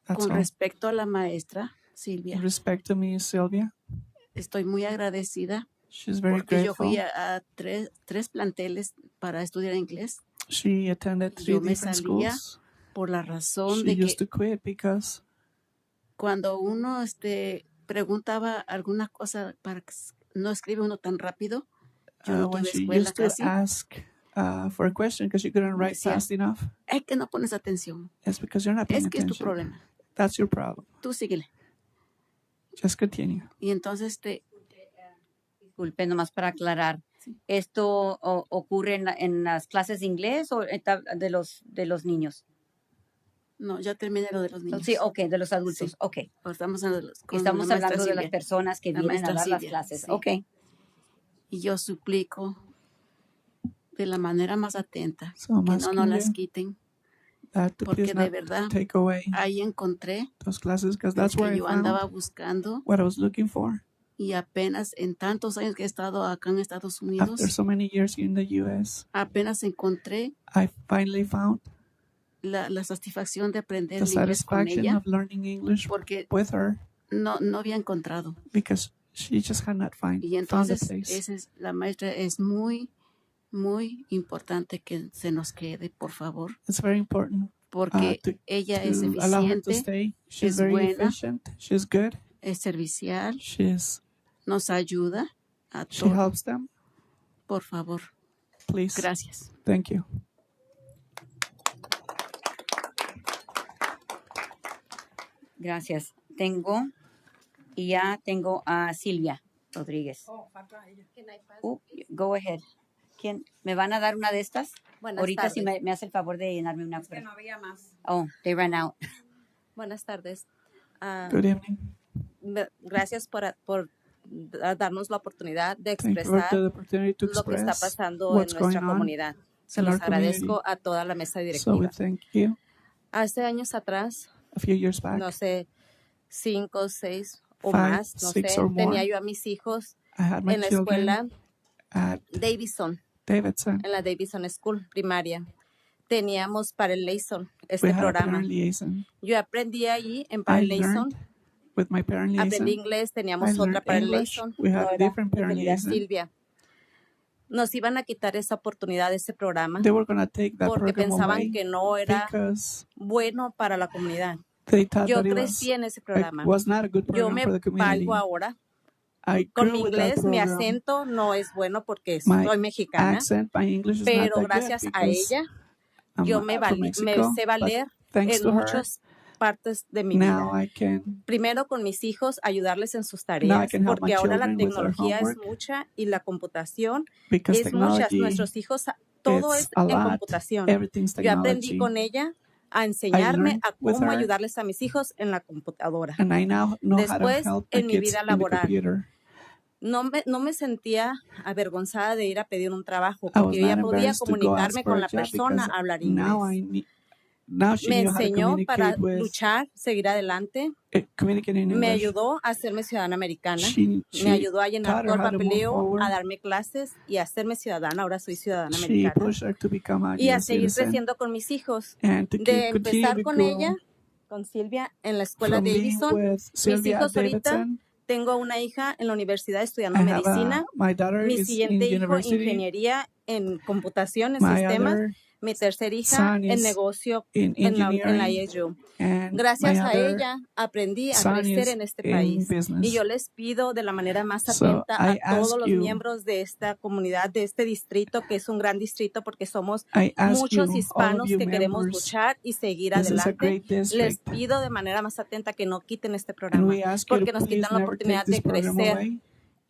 That's Con all. respecto a la maestra, Silvia, In respect to me, Sylvia, estoy muy agradecida she's very porque yo fui grateful. a tres planteles para estudiar inglés. She attended 3 Yo me different salía schools. por la razón She de que used to quit because cuando uno preguntaba alguna cosa para que no escribe uno tan rápido, yo no when tuve she escuela used to casi, ask for a question because she couldn't me write decía, fast enough, es que no pones atención, it's because you're not paying es que es tu attention. problema, That's your problem. tú síguele. Just continue. Y entonces, disculpe, nomás para aclarar, ¿esto ocurre en las clases de inglés o de los niños? No, ya terminé lo de los niños. Sí, ok, de los adultos, Sí. ok. Pues estamos hablando Estamos la maestra hablando de las Silvia. personas que La vienen a maestra dar las Silvia, clases, sí. ok. Y yo suplico de la manera más atenta So I'm que no asking nos las you quiten, that to porque please de not verdad take away ahí encontré those classes because lo that's where que I yo found andaba buscando what I was looking for. y apenas en tantos años que he estado acá en Estados Unidos, After so many years in the U.S., apenas encontré I finally found la satisfacción de aprender the el inglés con satisfaction ella, of learning English porque with her no había encontrado. because she just had not Y found the entonces place. la maestra es muy, muy importante que se nos quede, por favor, It's very important porque to ella es allow her to eficiente, stay. She's es very buena, efficient. She's good. es servicial, She's nos ayuda a she todos. helps them. Por favor, Please. gracias. Thank you. Gracias. Ya tengo a Silvia Rodríguez. Go ahead. ¿Me van a dar una de estas? Buenas Ahorita tardes. si me hace el favor de llenarme una. Es que no había más. Oh, they ran out. Buenas tardes. Good evening. Gracias por darnos la oportunidad de Thank you for expresar the opportunity to lo que está express pasando en what's going nuestra on comunidad. Se in los our community. agradezco a toda la mesa So we directiva. thank you. Hace años atrás, A few years back, no sé, 5, 6 o 5, más, no 6 sé, or more, tenía yo a mis hijos I had my en la children escuela at Davidson, Davidson. en la Davidson School primaria. Teníamos para el Liaison We este had a programa. parent liaison. Yo aprendí allí en I para el Liaison. learned with my parent liaison. Aprendí inglés, teníamos I otra learned para el English. Liaison. We had No a era different mi parent querida liaison. Silvia. Nos iban a quitar esa oportunidad de ese programa They were going to take that porque program pensaban away que no era because bueno para la comunidad. they thought Yo that it crecí en ese programa. was not a good Yo program me for the community. valgo ahora. I Con grew mi with that inglés, mi program. acento no es bueno porque My soy mexicana, accent, my English is not pero that gracias good a because ella I'm yo me from me Mexico, sé but valer thanks en to her, muchas partes de mi now vida. I can Primero con mis hijos, ayudarles en sus now I tareas, can help my porque ahora la children with their tecnología es homework mucha y la computación because es mucha. technology Nuestros hijos, todo it's es a en lot. computación. Everything's Yo aprendí technology. con ella a I enseñarme learned a with cómo her, ayudarles a mis hijos en la computadora. and I now know how to Después, help my en mi kids vida in the laboral, computer. no me sentía avergonzada de ir a pedir un trabajo I was porque yo ya not podía embarrassed to go ask comunicarme for con a la job persona, because hablar now inglés. now she Me knew how to enseñó para communicate with luchar, seguir adelante. communicate in Me English. ayudó a hacerme ciudadana americana. She Me ayudó a llenar taught todo her el how to move papeleo, forward. a darme clases y a hacerme ciudadana. Ahora soy ciudadana She americana. pushed her to become a Y a US seguir citizen creciendo con mis hijos. and to De continue empezar to con grow ella, con Silvia, en la escuela from being Davidson. with Mis Sylvia hijos ahorita, Davidson. tengo una hija en la universidad estudiando I have medicina. my daughter Mi is in siguiente hijo, university. ingeniería en computación, en My sistemas. other Mi tercer hija, son en is negocio in en la engineering, ISU. and Gracias my a other ella aprendí a son crecer is en este in país. business. Y yo les pido de la manera más So atenta a I todos ask los you, miembros de esta comunidad, de este distrito, que es un gran distrito porque somos I ask muchos you, all of hispanos you que queremos members, luchar y seguir this is a adelante. great Les district, pido de manera más atenta que no quiten este and programa we ask you porque to nos please quitan la never take oportunidad this de program crecer away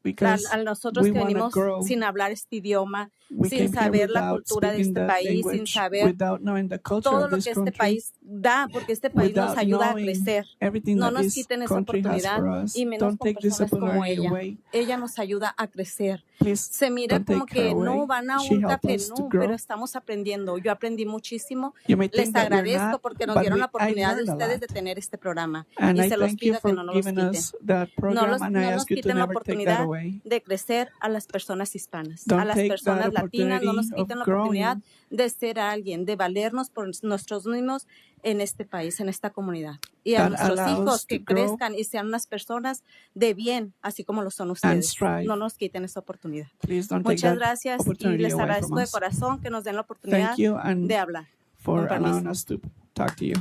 because a nosotros we que want to venimos grow. sin hablar este idioma, We sin came here saber la without cultura de speaking este that país, sin language, saber without knowing the culture todo of lo this que este country, país da, porque este país nos without ayuda a knowing crecer. everything No that nos this quiten esa country has oportunidad for us. y menos Don't con take this personas como opportunity ella. away. Ella nos ayuda a crecer. Please Se mira don't como take her que no away. van a She un helped café, us to no, grow. pero estamos aprendiendo. Yo aprendí muchísimo. You may Les think that we're agradezco not, porque nos but dieron la I oportunidad de learned a ustedes lot. de tener este programa And y I se los thank you pido que for no nos los giving quiten. us that No, program, and I no nos ask you to quiten la never take that oportunidad away. de crecer a las personas hispanas, a Don't las take that personas latinas, no nos opportunity of quiten la oportunidad growing de ser alguien, de valernos por nosotros mismos en este país, en esta comunidad. Y a that nuestros allows hijos to que grow crezcan y sean unas personas de bien, así como lo son and ustedes. strive. No nos quiten esa oportunidad. Please don't take Muchas that gracias y opportunity les away from agradezco de us. corazón que nos den la oportunidad Thank you and de hablar. for Con allowing permiso. us to talk to you.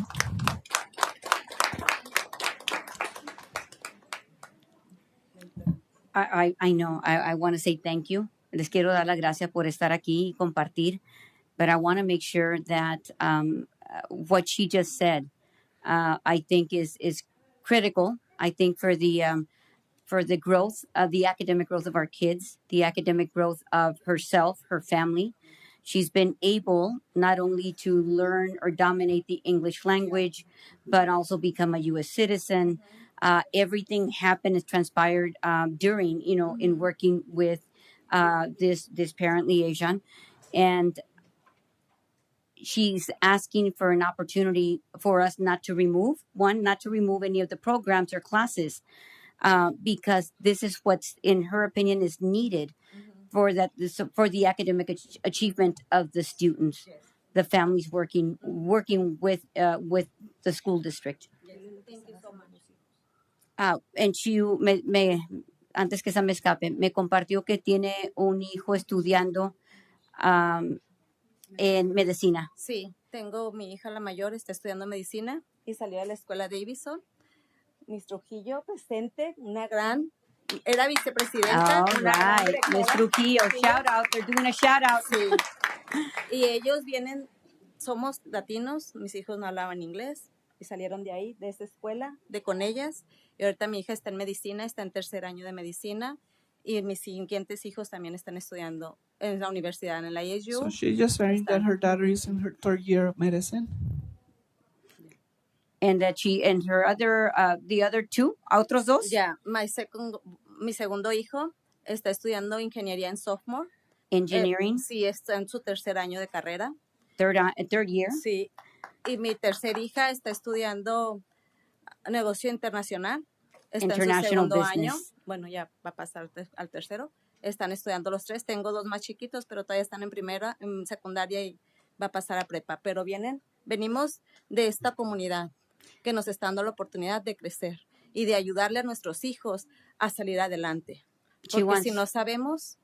I know. I want to say thank you. Les quiero dar las gracias por estar aquí y compartir. But I want to make sure that what she just said, I think is critical. I think for the growth of the academic growth of our kids, the academic growth of herself, her family. She's been able not only to learn or dominate the English language, but also become a U.S. citizen. Everything happened, has transpired during, in working with this parent liaison. And she's asking for an opportunity for us not to remove any of the programs or classes because this is what's, in her opinion, is needed for the academic achievement of the students, the families working with the school district. Thank you so much. And she antes que se me escape, me compartió que tiene un hijo estudiando en medicina. Sí, tengo mi hija la mayor, está estudiando medicina y salió de la escuela Davidson. Miss Trujillo presente, era vicepresidenta. All right, Miss Trujillo, shout out. They're doing a shout out. Sí. Y ellos somos latinos, mis hijos no hablaban inglés y salieron de ahí, de esa escuela, con ellas. Y ahorita mi hija está en medicina, está en tercer año de medicina. Y mis siguientes hijos también están estudiando en la universidad, en la ASU. So she's just sharing that her daughter is in her third year of medicine. And that she and her the other two, otros dos. Yeah, mi segundo hijo está estudiando ingeniería en sophomore. Engineering. Sí, está en su tercer año de carrera. Third year. Sí. Y mi tercer hija está estudiando negocio internacional. Está en su segundo año. Bueno, ya va a pasar al tercero. Están estudiando los tres. Tengo dos más chiquitos, pero todavía están en secundaria y va a pasar a prepa. Pero venimos de esta comunidad que nos está dando la oportunidad de crecer y de ayudarle a nuestros hijos a salir adelante. Porque si no sabemos,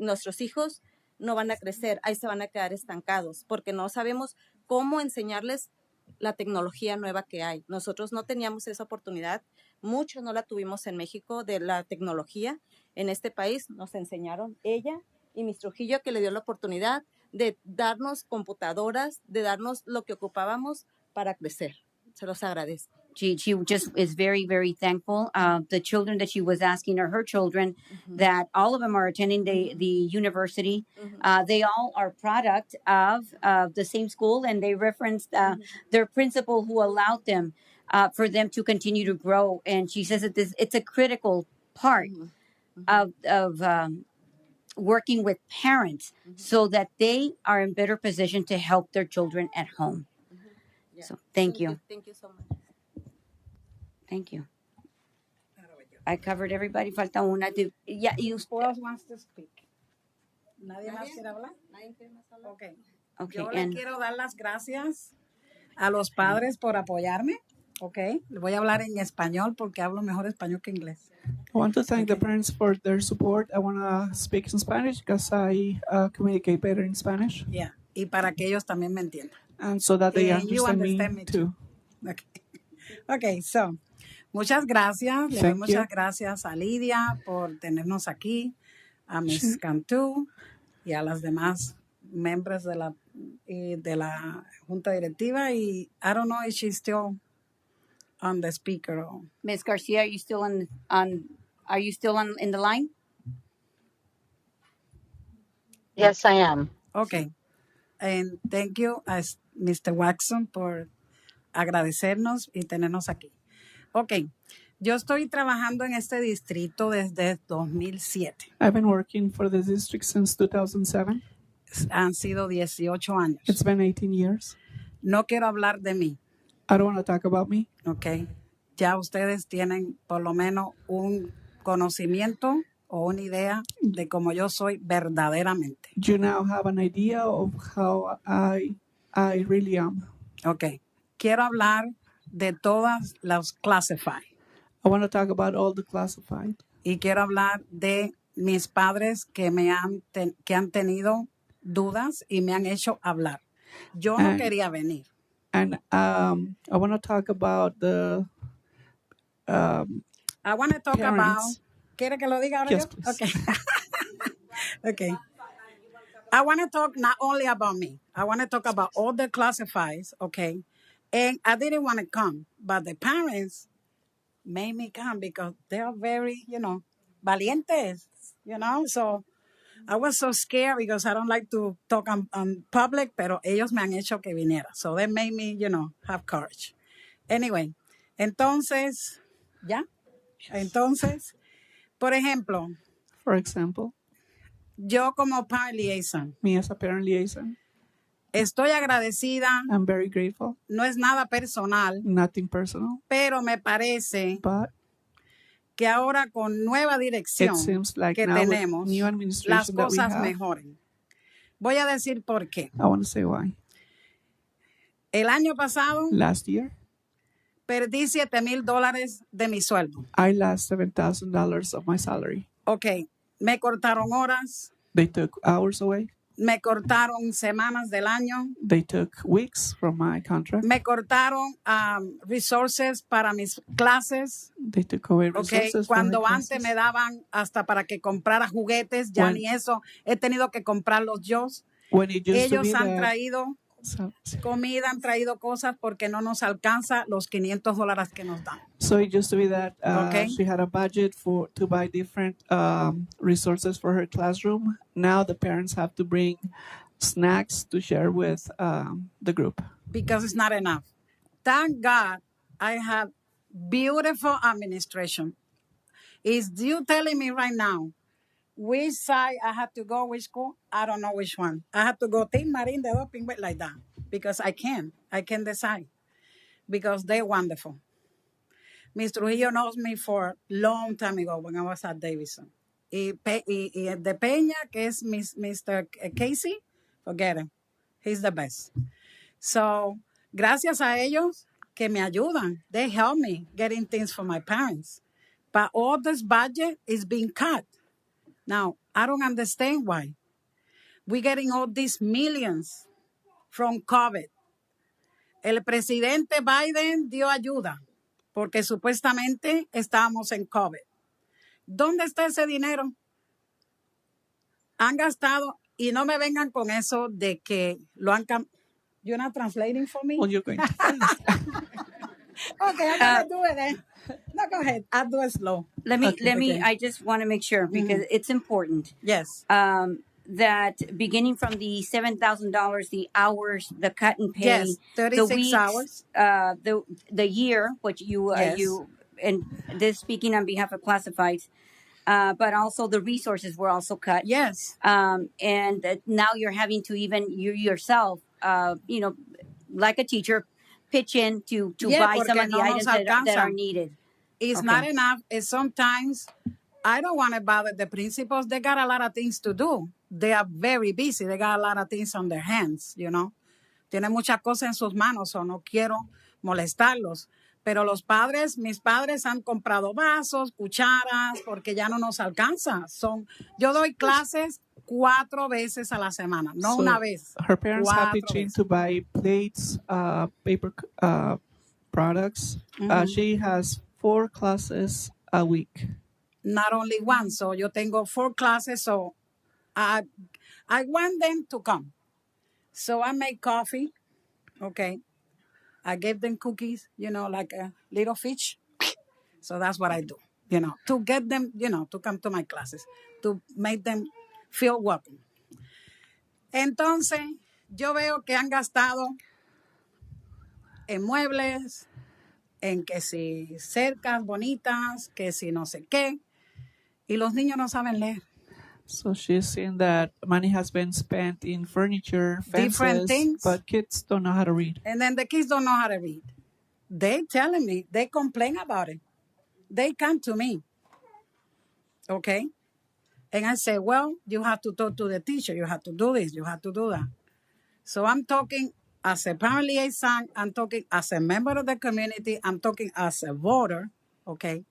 nuestros hijos no van a crecer, ahí se van a quedar estancados, porque no sabemos cómo enseñarles la tecnología nueva que hay. Nosotros no teníamos esa oportunidad, muchos no la tuvimos en México de la tecnología. En este país nos enseñaron ella y Miss Trujillo, que le dio la oportunidad de darnos computadoras, de darnos lo que ocupábamos para crecer. Se los agradezco. She just is very, very thankful. The children that she was asking are her children, that all of them are attending the university. They all are product of the same school, and they referenced their principal who allowed them for them to continue to grow. And she says that it's a critical part of working with parents so that they are in better position to help their children at home. Yeah. So thank you. Thank you so much. Thank you. I covered everybody. Falta una. Yeah, you. Who else wants to speak? ¿Nadie más quiere hablar? Okay. Okay, Yo le quiero dar las gracias a los padres por apoyarme. Okay. Le voy a hablar en español porque hablo mejor español que inglés. I want to thank the parents for their support. I want to speak in Spanish because I communicate better in Spanish. Yeah. Y para que ellos también me entiendan. And so that they you understand me too. Okay, so, muchas gracias. Le doy Thank muchas you. gracias a Lidia por tenernos aquí, a Miss Cantú y a las demás miembros de la junta directiva. Y I don't know if she's still on the speaker. Ms. Garcia, are you still in the line? Yes, I am. Okay. And thank you, as Mr. Watson, por agradecernos y tenernos aquí. Ok. Yo estoy trabajando en este distrito desde 2007. I've been working for the district since 2007. Han sido 18 años. It's been 18 years. No quiero hablar de mí. I don't want to talk about me. Ok. Ya ustedes tienen por lo menos un conocimiento o una idea de cómo yo soy verdaderamente. You now have an idea of how I really am. Ok. Quiero hablar de todas las classified. I want to talk about all the classified. Y quiero hablar de mis padres que que han tenido dudas y me han hecho hablar. Yo no quería venir. And I want to talk about the I want to talk about. ¿Quiere que lo diga ahora Yes, yo? please. Okay. Okay. I want to talk not only about me. I want to talk about all the classifieds, okay? And I didn't want to come, but the parents made me come because they are very, valientes, So I was so scared because I don't like to talk on public, pero ellos me han hecho que viniera. So they made me, have courage. Anyway, entonces, ¿ya? Entonces, por ejemplo, For example, yo como parent liaison, me as a parent liaison, estoy agradecida, I'm very grateful. no es nada personal, Nothing personal, pero me parece but que ahora con nueva dirección it seems like que now with tenemos, new las administration that we cosas have, mejoren. Voy a decir por qué. I want to say why. El año pasado Last year, perdí $7,000 de mi sueldo. I lost $7,000 of my salary. Ok, me cortaron horas, They took hours away. me cortaron semanas del año, They took weeks from my contract. me cortaron resources para mis clases. They took away Okay, resources from my cuando antes classes. me daban hasta para que comprara juguetes, ya When- ni eso, he tenido que comprarlos yo. When it used to Ellos be han that, traído comida, han traído cosas porque no nos alcanza los $500 que nos dan. so it used to be that Okay. she had a budget to buy different resources for her classroom. Now the parents have to bring snacks to share with the group. Because it's not enough. Thank God I have beautiful administration. Is you telling me right now which side I have to go, which school? I don't know which one. I have to go Team Marine de Doping like that because I can decide because they're wonderful. Mr. Trujillo knows me for long time ago when I was at Davidson. Y de Peña, que es Mr. Casey, forget him. He's the best. So, gracias a ellos que me ayudan. They help me getting things for my parents. But all this budget is being cut. Now, I don't understand why. We're getting all these millions from COVID. El presidente Biden dio ayuda porque supuestamente estábamos en COVID. ¿Dónde está ese dinero? Han gastado y no me vengan con eso de que lo han You're not translating for me? Well, you're going to Okay, I'm gonna do it then. No, go ahead. I'll do it slow. Let me. Okay. I just want to make sure because it's important. Yes. That beginning from the $7,000, the hours, the cut and pay, Yes, 36 the weeks, hours. The year, which you Yes. and this speaking on behalf of classifieds, but also the resources were also cut. Yes. And that now you're having to even you yourself, like a teacher, pitch in to Yeah, buy some porque of the no items nos that are alcanzan. needed. It's Okay. not enough. It's sometimes I don't want to bother the principals. They got a lot of things to do. They are very busy. They got a lot of things on their hands, Tienen muchas cosas en sus manos, so no quiero molestarlos. Pero los padres, mis padres han comprado vasos, cucharas, porque ya no nos alcanza. Yo doy clases 4 veces a la semana, no So una vez. her parents have 4 to change veces. to buy plates, paper products. Mhm. She has 4 classes a week. Not only one. So yo tengo 4 classes, so I want them to come. So I make coffee, okay. I give them cookies, like a little fish. So that's what I do, to get them, to come to my classes, to make them feel welcome. Entonces, yo veo que han gastado en muebles, en que si cercas bonitas, que si no sé qué, y los niños no saben leer. So she's saying that money has been spent in furniture, Different fences, things. but kids don't know how to read. And then the kids don't know how to read. They telling me, they complain about it. They come to me, okay? And I say, well, you have to talk to the teacher. You have to do this. You have to do that. So I'm talking as a parent liaison. I'm talking as a member of the community. I'm talking as a voter, okay?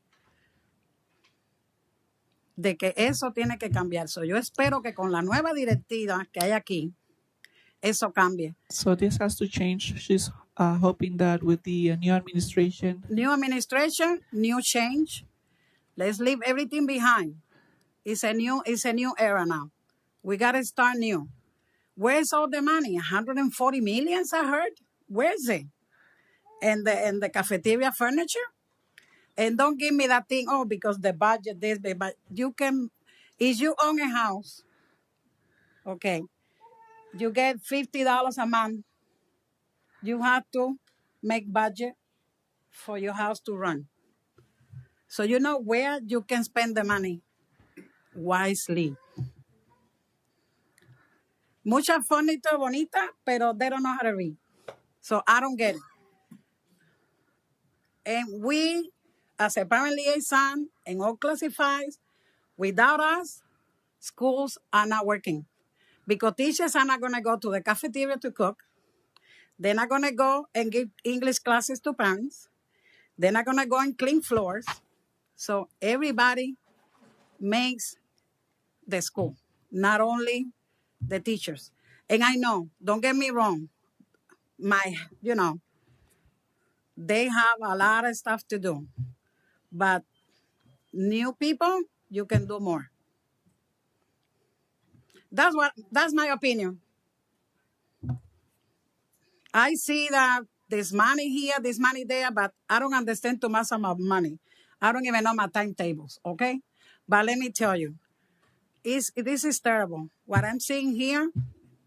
De que eso tiene que cambiar. So yo espero que con la nueva directiva que hay aquí, eso cambie. So this has to change. She's hoping that with the new administration, New change. Let's leave everything behind. It's a new era now. We gotta start new. Where's all the money? 140 million, I heard. Where's it? And the cafeteria furniture? And don't give me that thing, oh, because the budget this, but you can, if you own a house, okay, you get $50 a month. You have to make budget for your house to run. So you know where you can spend the money wisely. Mucha furniture bonita, pero they don't know how to read. So I don't get it. And we, as a parent liaison and all classifieds, without us, schools are not working. Because teachers are not going to go to the cafeteria to cook. They're not going to go and give English classes to parents. They're not going to go and clean floors. So everybody makes the school, not only the teachers. And I know, don't get me wrong, they have a lot of stuff to do. But new people, you can do more. That's my opinion. I see that there's money here, there's money there, but I don't understand too much about money. I don't even know my timetables, okay? But let me tell you, this is terrible. What I'm seeing here,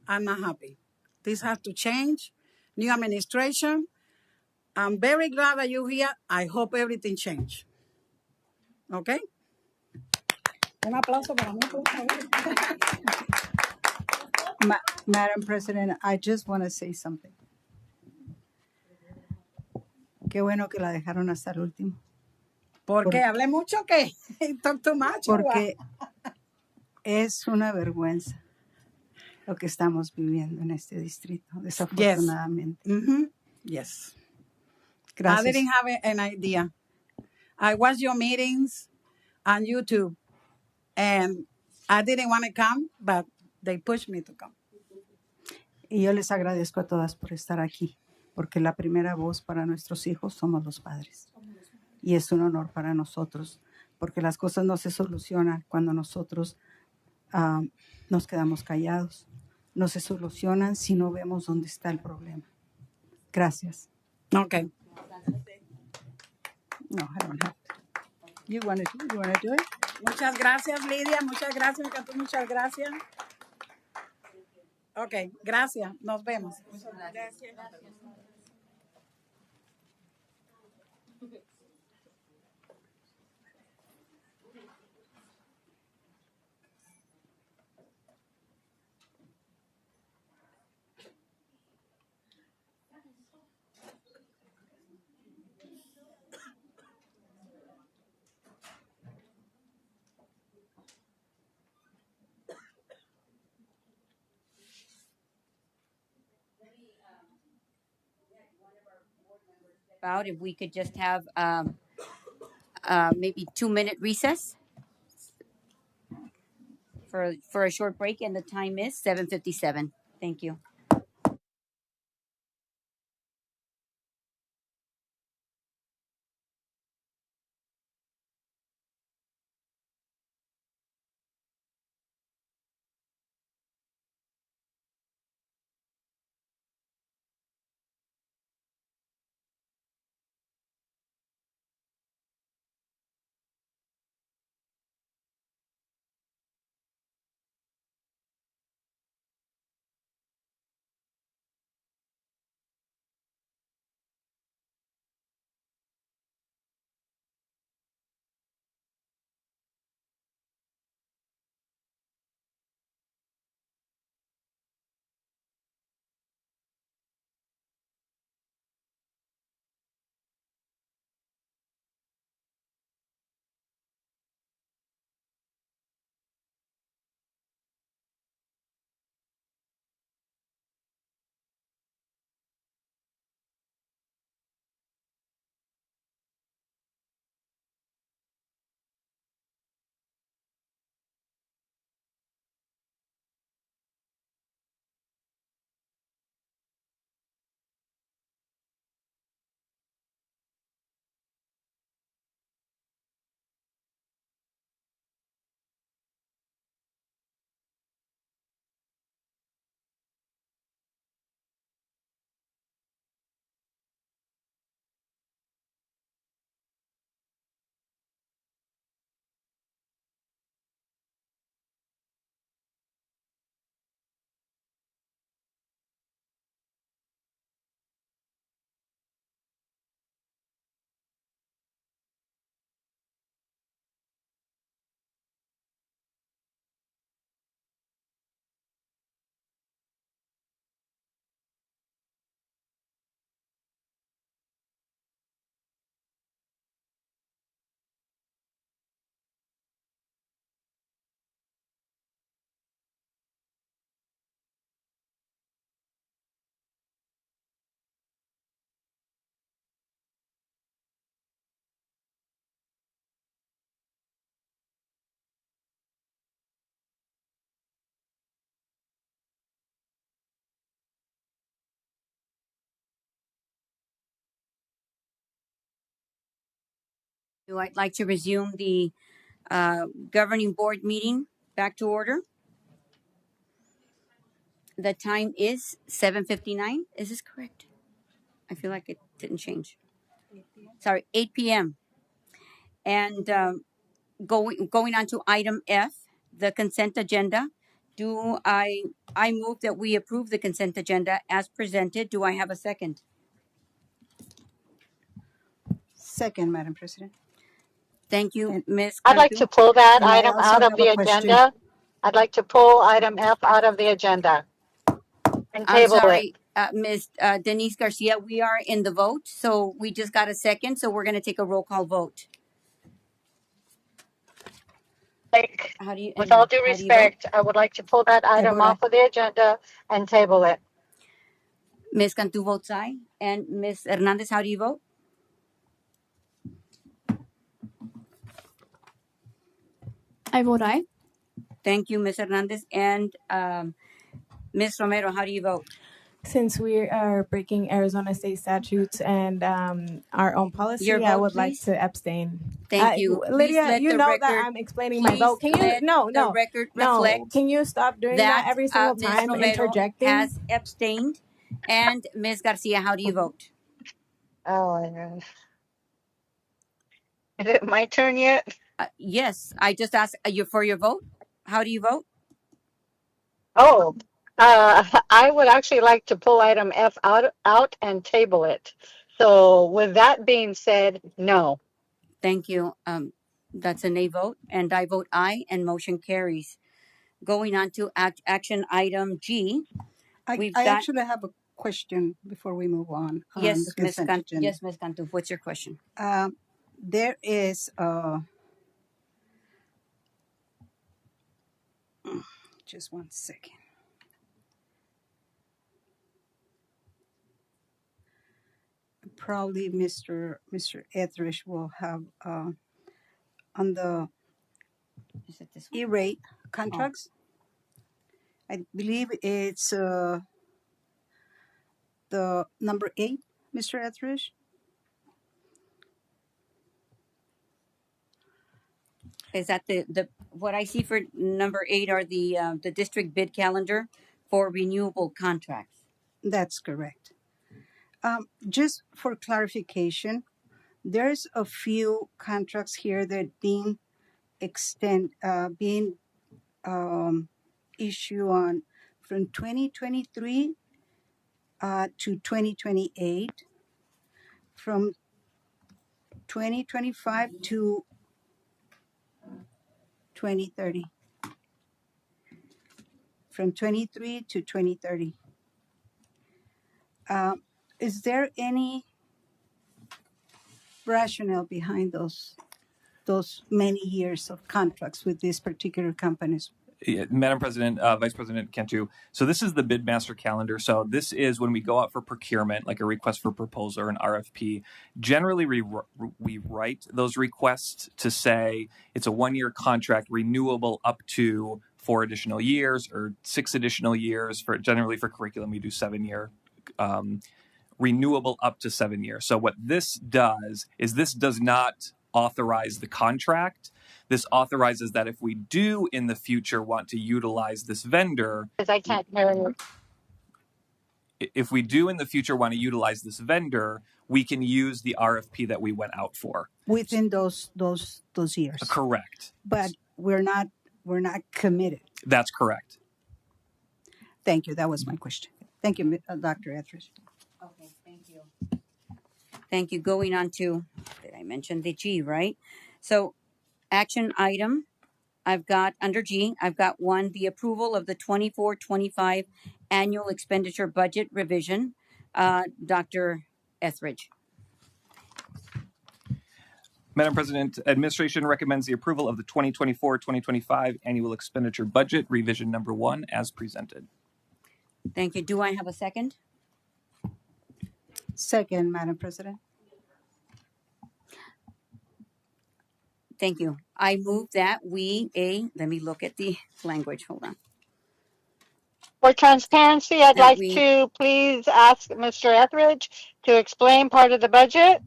I'm not happy. This has to change. New administration. I'm very glad that you're here. I hope everything changes. Okay? Un aplauso para mí, por favor. Madam President, I just want to say something. Qué bueno que la dejaron hasta el último. Porque hablé mucho que talk too much. Porque es una vergüenza lo que estamos viviendo en este distrito, desafortunadamente. Yes. Mm-hmm. Yes. Gracias. I didn't have an idea. I watched your meetings on YouTube, and I didn't want to come, but they pushed me to come. Y yo les agradezco a todas por estar aquí, porque la primera voz para nuestros hijos somos los padres. Y es un honor para nosotros, porque las cosas no se solucionan cuando nosotros nos quedamos callados. No se solucionan si no vemos dónde está el problema. Gracias. Okay. No, I don't have to. You want to do it? Muchas gracias, Lidia. Muchas gracias, Catu. Muchas gracias. Okay, gracias. Nos vemos. Gracias. About if we could just have maybe 2-minute recess for a short break, and the time is 7:57. Thank you. I'd like to resume the governing board meeting back to order. The time is 7:59. Is this correct? I feel like it didn't change. Sorry, 8 p.m. And going on to item F, the consent agenda. I move that we approve the consent agenda as presented. Do I have a second? Second, Madam President. Thank you, Ms. I'd like Cantu. to pull that And I item also out of have the a question. agenda. I'd like to pull item F out of the agenda and I'm table it. sorry, Ms. Denise Garcia, we are in the vote, so we just got a second, so we're going to take a roll call vote. How do you, With all due how do you vote? respect, I would like to pull that I item vote aye. off of the agenda and table it. Ms. Cantu votes aye. And Ms. Hernandez, how do you vote? I vote aye. Thank you, Ms. Hernandez. And Ms. Romero, how do you vote? Since we are breaking Arizona state statutes and our own policy, Your I vote, would like please. to abstain. Thank you. Please Lydia, let you the know record, that I'm explaining my please vote. Can you? let No, the no, record no. reflect Can you stop doing that every single Ms. time, Romero interjecting? has abstained. And Ms. Garcia, how do you vote? Oh, my God. Is it my turn yet? Yes, I just asked you for your vote. How do you vote? Oh, I would actually like to pull item F out and table it. So with that being said, no. Thank you. That's a nay vote, and I vote aye, and motion carries. Going on to action item G, I actually have a question before we move on. Yes, The Ms. consent Cantu. agenda. Yes, Ms. Cantu. What's your question? There is just one second. Probably Mr. Etheridge will have on the Is it this one? E-rate contracts. I believe it's the number 8, Mr. Etheridge. Is that the what I see for number 8 are the district bid calendar for renewable contracts? That's correct. Just for clarification, there's a few contracts here that being issued on from 2023 to 2028, from 2025 to 2030, from 23 to 2030. Is there any rationale behind those many years of contracts with these particular companies? Yeah, Madam President, Vice President Cantu. So this is the bid master calendar. So this is when we go out for procurement, like a request for proposal or an RFP. Generally, we write those requests to say it's a 1-year contract renewable up to 4 additional years or 6 additional years. Generally for curriculum, we do 7-year. Renewable up to 7 years. So what this does is this does not authorize the contract. This authorizes that if we do in the future want to utilize this vendor, Because I can't hear you. if we do in the future want to utilize this vendor, we can use the RFP that we went out for. Within those years. Correct. But we're not committed. That's correct. Thank you. That was my question. Thank you, Dr. Etheridge. Okay, thank you. Thank you. Going on to, did I mention the G, right? So action item, I've got under G, I've got 1, the approval of the 24-25 annual expenditure budget revision. Dr. Etheridge. Madam President, administration recommends the approval of the 2024-2025 annual expenditure budget revision number 1 as presented. Thank you. Do I have a second? Second, Madam President. Thank you. I move that let me look at the language. Hold on. For transparency, I'd That like we- to please ask Mr. Etheridge to explain part of the budget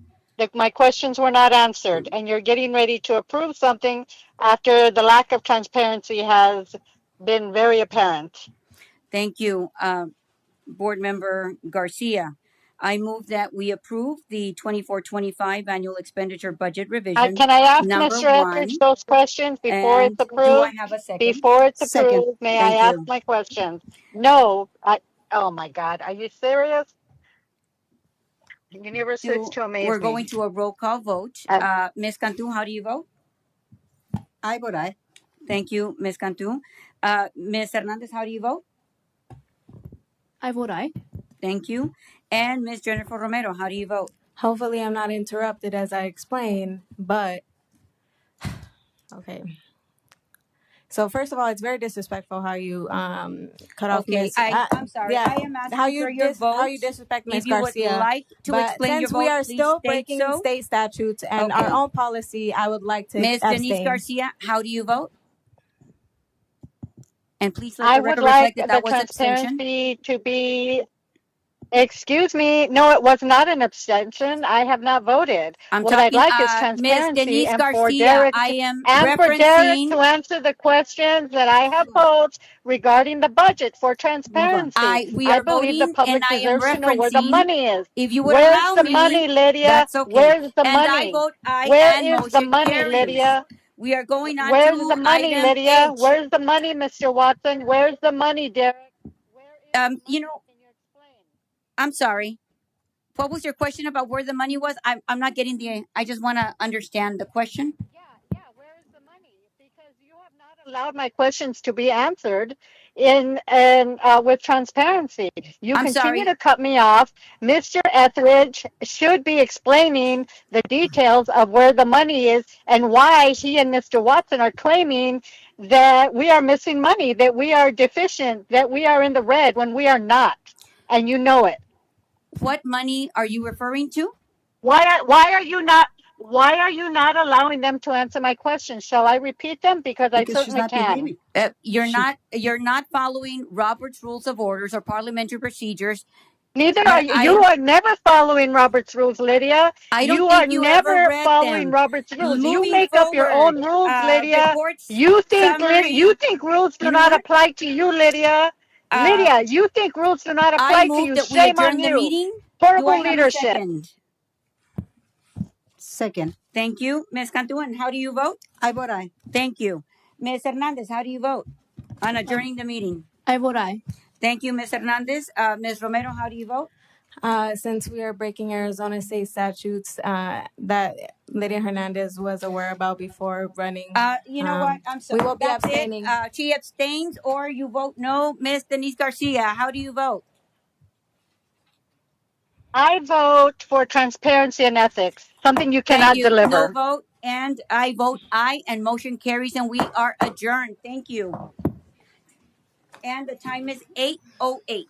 my questions were not answered, and you're getting ready to approve something after the lack of transparency has been very apparent. Thank you, Board Member Garcia. I move that we approve the 24-25 annual expenditure budget revision. Can I ask number Mr. Etheridge 1. those questions before And it's approved? do I have a second? Before it's Second. approved, may Thank I ask you. my questions? No, oh my God, are you serious? You never switch to amaze We're me. going to a roll call vote. Ms. Cantu, how do you vote? I vote aye. Thank you, Ms. Cantu. Ms. Hernandez, how do you vote? I vote aye. Thank you. And Ms. Jennifer Romero, how do you vote? Hopefully, I'm not interrupted as I explain, but okay. So first of all, it's very disrespectful how you cut off Okay, Miss. I'm sorry. Yeah, I am asking how for you your vote. how you disrespect Miss If you would Garcia. like to But explain your since vote, we are please still state breaking so. state statutes and Okay. our own policy, I would like to Ms. Denise abstain. Garcia, how do you vote? And please let I the would record like reflect that the that was abstention. transparency to be, excuse me, no, it was not an abstention. I have not voted. I'm What I'd talking, like is Ms. transparency Denise and for Garcia. Derek, I am and for Derek referencing. to answer the questions that I have posed regarding the budget for transparency. We I are believe the voting, public and I am deserves to know where the referencing. money is. If you would Where's allow the me, money, Lydia? that's okay. Where's the And I money? vote aye, Where and is the motion money, carries. Lydia? We are going on Where's to the money, item Lydia? H. Where's the money, Mr. Watson? Where's the money, Derek? You know, I'm sorry. What was your question about where the money was? I'm not getting the. I just want to understand the question. Allowed my questions to be answered with transparency. You I'm continue sorry. to cut me off. Mr. Etheridge should be explaining the details of where the money is and why he and Mr. Watson are claiming that we are missing money, that we are deficient, that we are in the red when we are not, and you know it. What money are you referring to? Why are you not allowing them to answer my questions? Shall I repeat them? Because I certainly can. You're not following Robert's Rules of Orders or parliamentary procedures. Neither are you. You are never following Robert's rules, Lydia. I don't You are think you ever never read following them. Robert's rules. You Moving make up your own forward, rules, Lydia. reports, You summary. think rules do You know not what? apply to you, Lydia. Lydia, you think rules do not I apply to move you. that we Shame adjourn on the you. meeting. Horrible Do I have a leadership. second? Second. Thank you. Ms. Cantu, and how do you vote? I vote aye. Thank you. Ms. Hernandez, how do you vote on adjourning the meeting? I vote aye. Thank you, Ms. Hernandez. Ms. Romero, how do you vote? Since we are breaking Arizona state statutes that Lydia Hernandez was aware about before running. You know what? I'm sorry. We will be That's abstaining. it. She abstains or you vote no. Ms. Denise Garcia, how do you vote? I vote for transparency and ethics, something you cannot Thank you. deliver. No vote, and I vote aye, and motion carries, and we are adjourned. Thank you. And the time is 8:08.